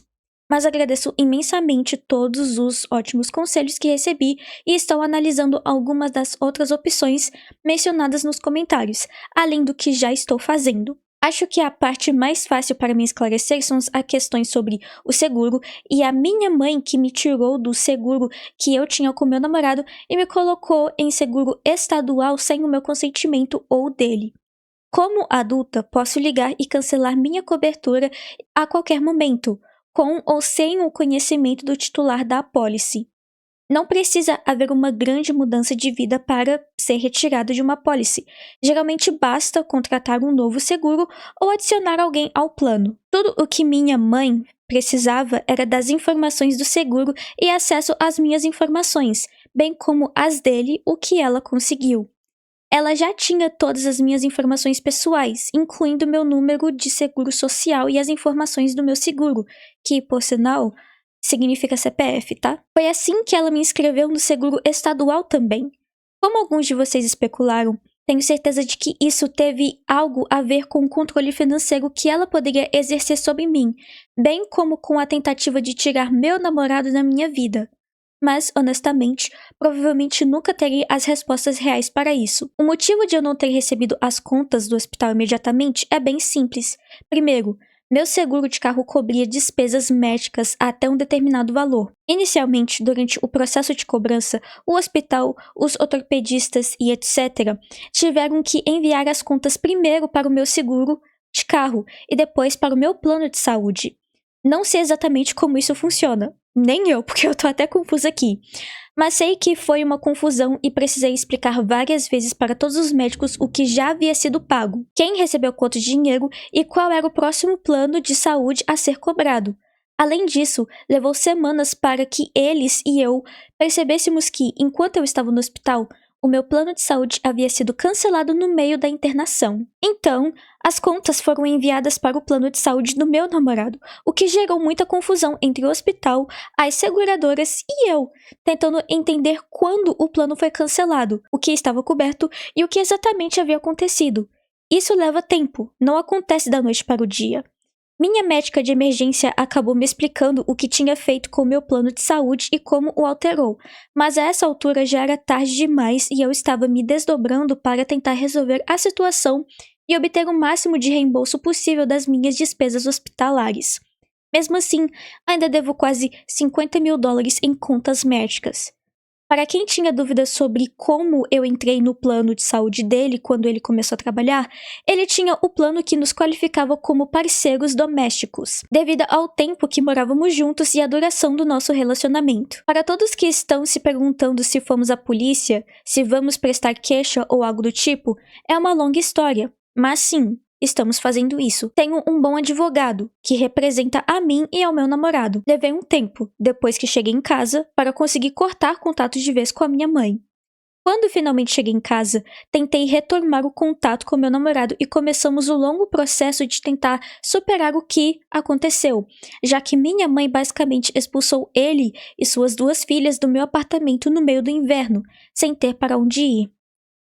Mas agradeço imensamente todos os ótimos conselhos que recebi e estou analisando algumas das outras opções mencionadas nos comentários, além do que já estou fazendo. Acho que a parte mais fácil para me esclarecer são as questões sobre o seguro e a minha mãe que me tirou do seguro que eu tinha com meu namorado e me colocou em seguro estadual sem o meu consentimento ou dele. Como adulta, posso ligar e cancelar minha cobertura a qualquer momento, com ou sem o conhecimento do titular da apólice. Não precisa haver uma grande mudança de vida para ser retirado de uma apólice. Geralmente basta contratar um novo seguro ou adicionar alguém ao plano. Tudo o que minha mãe precisava era das informações do seguro e acesso às minhas informações, bem como as dele, o que ela conseguiu. Ela já tinha todas as minhas informações pessoais, incluindo meu número de seguro social e as informações do meu seguro, que, por sinal, significa CPF, tá? Foi assim que ela me inscreveu no seguro estadual também. Como alguns de vocês especularam, tenho certeza de que isso teve algo a ver com o controle financeiro que ela poderia exercer sobre mim, bem como com a tentativa de tirar meu namorado da minha vida. Mas, honestamente, provavelmente nunca terei as respostas reais para isso. O motivo de eu não ter recebido as contas do hospital imediatamente é bem simples. Primeiro, meu seguro de carro cobria despesas médicas até um determinado valor. Inicialmente, durante o processo de cobrança, o hospital, os ortopedistas e etc. tiveram que enviar as contas primeiro para o meu seguro de carro e depois para o meu plano de saúde. Não sei exatamente como isso funciona. Nem eu, porque eu tô até confusa aqui. Mas sei que foi uma confusão e precisei explicar várias vezes para todos os médicos o que já havia sido pago, quem recebeu quanto de dinheiro e qual era o próximo plano de saúde a ser cobrado. Além disso, levou semanas para que eles e eu percebêssemos que, enquanto eu estava no hospital, o meu plano de saúde havia sido cancelado no meio da internação. Então, as contas foram enviadas para o plano de saúde do meu namorado, o que gerou muita confusão entre o hospital, as seguradoras e eu, tentando entender quando o plano foi cancelado, o que estava coberto e o que exatamente havia acontecido. Isso leva tempo, não acontece da noite para o dia. Minha médica de emergência acabou me explicando o que tinha feito com o meu plano de saúde e como o alterou, mas a essa altura já era tarde demais e eu estava me desdobrando para tentar resolver a situação e obter o máximo de reembolso possível das minhas despesas hospitalares. Mesmo assim, ainda devo quase $50.000 em contas médicas. Para quem tinha dúvidas sobre como eu entrei no plano de saúde dele quando ele começou a trabalhar, ele tinha o plano que nos qualificava como parceiros domésticos, devido ao tempo que morávamos juntos e a duração do nosso relacionamento. Para todos que estão se perguntando se fomos à polícia, se vamos prestar queixa ou algo do tipo, é uma longa história, mas sim, estamos fazendo isso. Tenho um bom advogado, que representa a mim e ao meu namorado. Levei um tempo, depois que cheguei em casa, para conseguir cortar contato de vez com a minha mãe. Quando finalmente cheguei em casa, tentei retomar o contato com meu namorado e começamos o longo processo de tentar superar o que aconteceu, já que minha mãe basicamente expulsou ele e suas 2 filhas do meu apartamento no meio do inverno, sem ter para onde ir.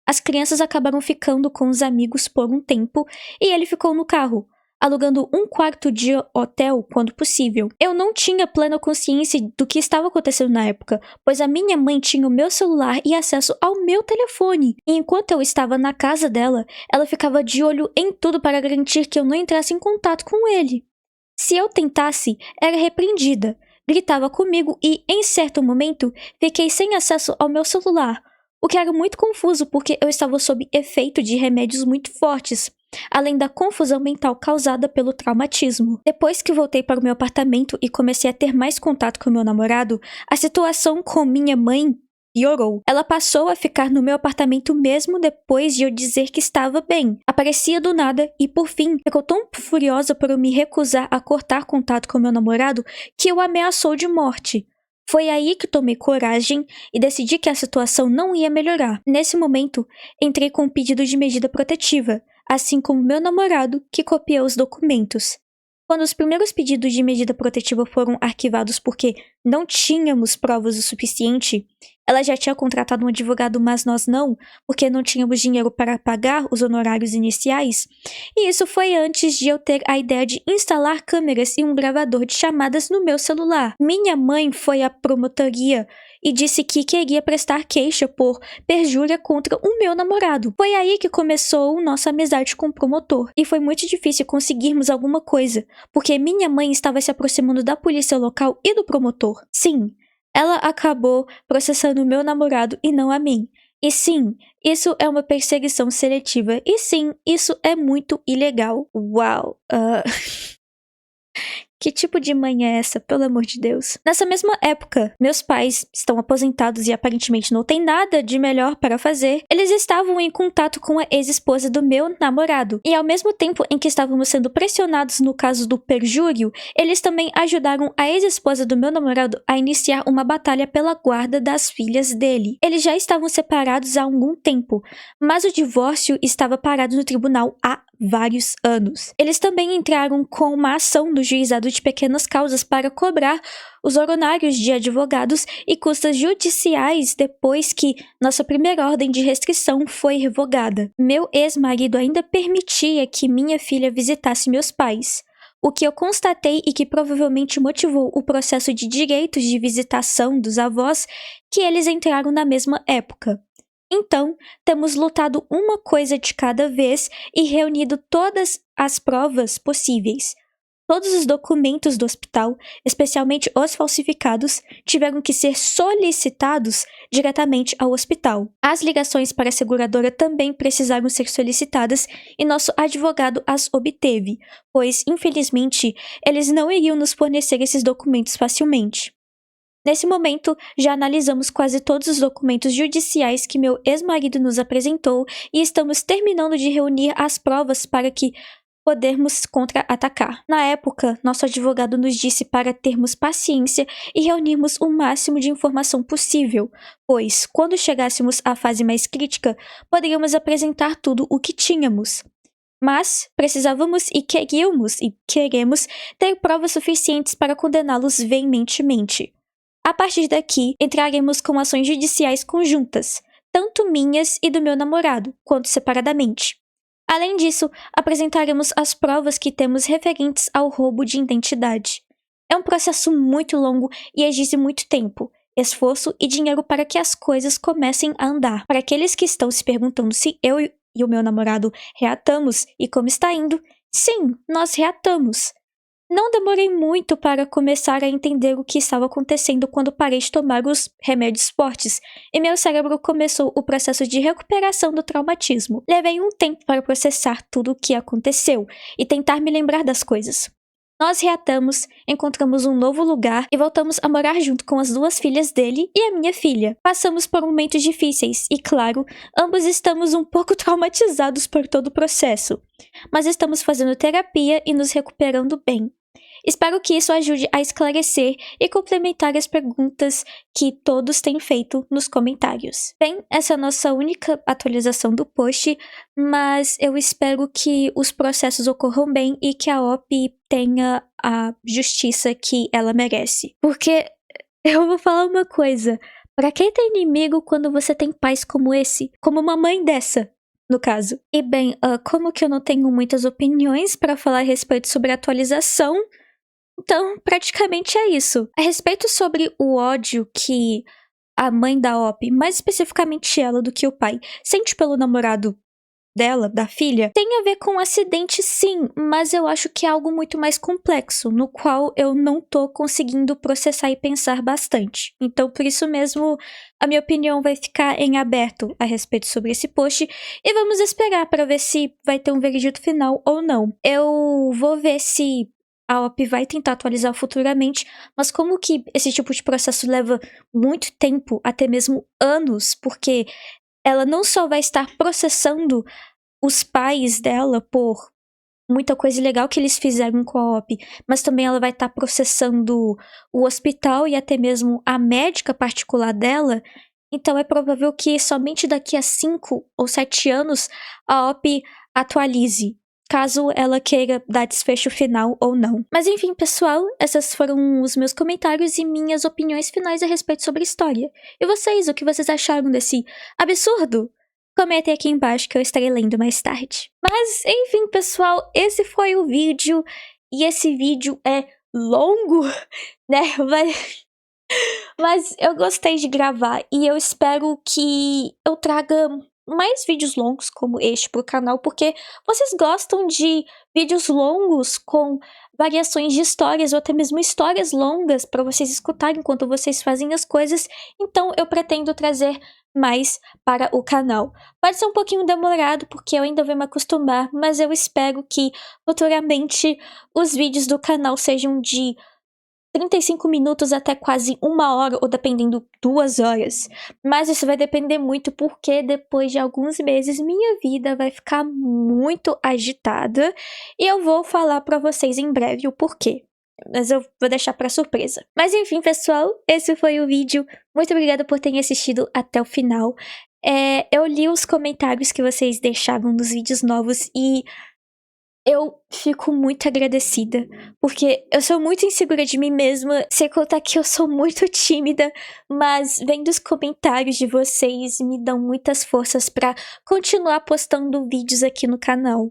As crianças acabaram ficando com os amigos por um tempo e ele ficou no carro, alugando um quarto de hotel quando possível. Eu não tinha plena consciência do que estava acontecendo na época, pois a minha mãe tinha o meu celular e acesso ao meu telefone. E enquanto eu estava na casa dela, ela ficava de olho em tudo para garantir que eu não entrasse em contato com ele. Se eu tentasse, era repreendida, gritava comigo e, em certo momento, fiquei sem acesso ao meu celular, o que era muito confuso porque eu estava sob efeito de remédios muito fortes, além da confusão mental causada pelo traumatismo. Depois que voltei para o meu apartamento e comecei a ter mais contato com meu namorado, a situação com minha mãe piorou. Ela passou a ficar no meu apartamento mesmo depois de eu dizer que estava bem. Aparecia do nada e, por fim, ficou tão furiosa por eu me recusar a cortar contato com meu namorado que o ameaçou de morte. Foi aí que tomei coragem e decidi que a situação não ia melhorar. Nesse momento, entrei com um pedido de medida protetiva, assim como meu namorado, que copiou os documentos. Quando os primeiros pedidos de medida protetiva foram arquivados porque não tínhamos provas o suficiente, ela já tinha contratado um advogado, mas nós não, porque não tínhamos dinheiro para pagar os honorários iniciais, e isso foi antes de eu ter a ideia de instalar câmeras e um gravador de chamadas no meu celular. Minha mãe foi à promotoria e disse que queria prestar queixa por perjúria contra o meu namorado. Foi aí que começou nossa amizade com o promotor, e foi muito difícil conseguirmos alguma coisa, porque minha mãe estava se aproximando da polícia local e do promotor. Sim, ela acabou processando o meu namorado e não a mim, E sim, isso é uma perseguição seletiva. E sim, isso é muito ilegal. Uau. Que tipo de mãe é essa, pelo amor de Deus? Nessa mesma época, meus pais estão aposentados e aparentemente não têm nada de melhor para fazer. Eles estavam em contato com a ex-esposa do meu namorado. E ao mesmo tempo em que estávamos sendo pressionados no caso do perjúrio, eles também ajudaram a ex-esposa do meu namorado a iniciar uma batalha pela guarda das filhas dele. Eles já estavam separados há algum tempo, mas o divórcio estava parado no tribunal há vários anos. Eles também entraram com uma ação no juizado de pequenas causas para cobrar os honorários de advogados e custas judiciais depois que nossa primeira ordem de restrição foi revogada. Meu ex-marido ainda permitia que minha filha visitasse meus pais, o que eu constatei e que provavelmente motivou o processo de direitos de visitação dos avós que eles entraram na mesma época. Então, temos lutado uma coisa de cada vez e reunido todas as provas possíveis. Todos os documentos do hospital, especialmente os falsificados, tiveram que ser solicitados diretamente ao hospital. As ligações para a seguradora também precisaram ser solicitadas e nosso advogado as obteve, pois, infelizmente, eles não iriam nos fornecer esses documentos facilmente. Nesse momento, já analisamos quase todos os documentos judiciais que meu ex-marido nos apresentou e estamos terminando de reunir as provas para que podermos contra-atacar. Na época, nosso advogado nos disse para termos paciência e reunirmos o máximo de informação possível, pois, quando chegássemos à fase mais crítica, poderíamos apresentar tudo o que tínhamos. Mas precisávamos e queremos ter provas suficientes para condená-los veementemente. A partir daqui, entraremos com ações judiciais conjuntas, tanto minhas e do meu namorado, quanto separadamente. Além disso, apresentaremos as provas que temos referentes ao roubo de identidade. É um processo muito longo e exige muito tempo, esforço e dinheiro para que as coisas comecem a andar. Para aqueles que estão se perguntando se eu e o meu namorado reatamos e como está indo, sim, nós reatamos. Não demorei muito para começar a entender o que estava acontecendo quando parei de tomar os remédios fortes e meu cérebro começou o processo de recuperação do traumatismo. Levei um tempo para processar tudo o que aconteceu e tentar me lembrar das coisas. Nós reatamos, encontramos um novo lugar e voltamos a morar junto com as duas filhas dele e a minha filha. Passamos por momentos difíceis e, claro, ambos estamos um pouco traumatizados por todo o processo, mas estamos fazendo terapia e nos recuperando bem. Espero que isso ajude a esclarecer e complementar as perguntas que todos têm feito nos comentários. Bem, essa é a nossa única atualização do post, mas eu espero que os processos ocorram bem e que a OP tenha a justiça que ela merece. Porque eu vou falar uma coisa, pra quem tem inimigo quando você tem pais como esse? Como uma mãe dessa? No caso. E bem, como que eu não tenho muitas opiniões para falar a respeito sobre a atualização, então praticamente é isso. A respeito sobre o ódio que a mãe da OP, mais especificamente ela do que o pai, sente pelo namorado dela, da filha, tem a ver com um acidente sim, mas eu acho que é algo muito mais complexo, no qual eu não tô conseguindo processar e pensar bastante. Então, por isso mesmo, a minha opinião vai ficar em aberto a respeito sobre esse post, e vamos esperar para ver se vai ter um veredito final ou não. Eu vou ver se a OP vai tentar atualizar futuramente, mas como que esse tipo de processo leva muito tempo, até mesmo anos, porque ela não só vai estar processando os pais dela por muita coisa ilegal que eles fizeram com a OP, mas também ela vai estar processando o hospital e até mesmo a médica particular dela. Então é provável que somente daqui a 5 ou 7 anos a OP atualize, caso ela queira dar desfecho final ou não. Mas enfim, pessoal, esses foram os meus comentários e minhas opiniões finais a respeito sobre a história. E vocês, o que vocês acharam desse absurdo? Comentem aqui embaixo que eu estarei lendo mais tarde. Mas enfim, pessoal, esse foi o vídeo. E esse vídeo é longo, né? Mas eu gostei de gravar e eu espero que eu traga mais vídeos longos como este pro canal, porque vocês gostam de vídeos longos com variações de histórias ou até mesmo histórias longas para vocês escutarem enquanto vocês fazem as coisas, então eu pretendo trazer mais para o canal. Pode ser um pouquinho demorado porque eu ainda vou me acostumar, mas eu espero que futuramente os vídeos do canal sejam de 35 minutos até quase 1 hora, ou dependendo, 2 horas. Mas isso vai depender muito porque depois de alguns meses minha vida vai ficar muito agitada e eu vou falar pra vocês em breve o porquê. Mas eu vou deixar pra surpresa. Mas enfim, pessoal, esse foi o vídeo. Muito obrigada por terem assistido até o final. Eu li os comentários que vocês deixavam nos vídeos novos e eu fico muito agradecida, porque eu sou muito insegura de mim mesma, sem contar que eu sou muito tímida, mas vendo os comentários de vocês me dão muitas forças pra continuar postando vídeos aqui no canal.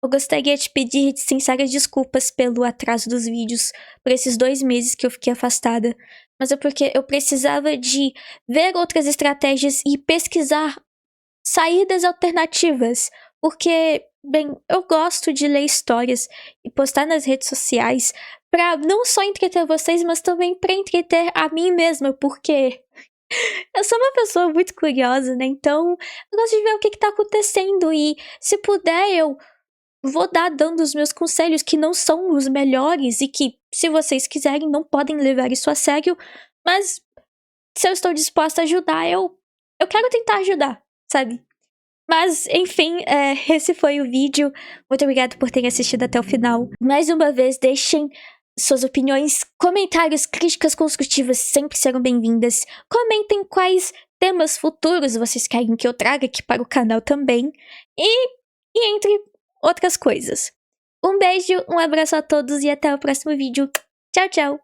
Eu gostaria de pedir sinceras desculpas pelo atraso dos vídeos, por esses 2 meses que eu fiquei afastada, mas é porque eu precisava de ver outras estratégias e pesquisar saídas alternativas, porque, bem, eu gosto de ler histórias e postar nas redes sociais pra não só entreter vocês, mas também pra entreter a mim mesma, porque eu sou uma pessoa muito curiosa, né? Então, eu gosto de ver o que tá acontecendo e, se puder, eu vou dando os meus conselhos que não são os melhores e que, se vocês quiserem, não podem levar isso a sério, mas se eu estou disposta a ajudar, eu quero tentar ajudar, sabe? Mas, enfim, esse foi o vídeo. Muito obrigada por terem assistido até o final. Mais uma vez, deixem suas opiniões, comentários, críticas construtivas sempre serão bem-vindas. Comentem quais temas futuros vocês querem que eu traga aqui para o canal também. E entre outras coisas. Um beijo, um abraço a todos e até o próximo vídeo. Tchau, tchau!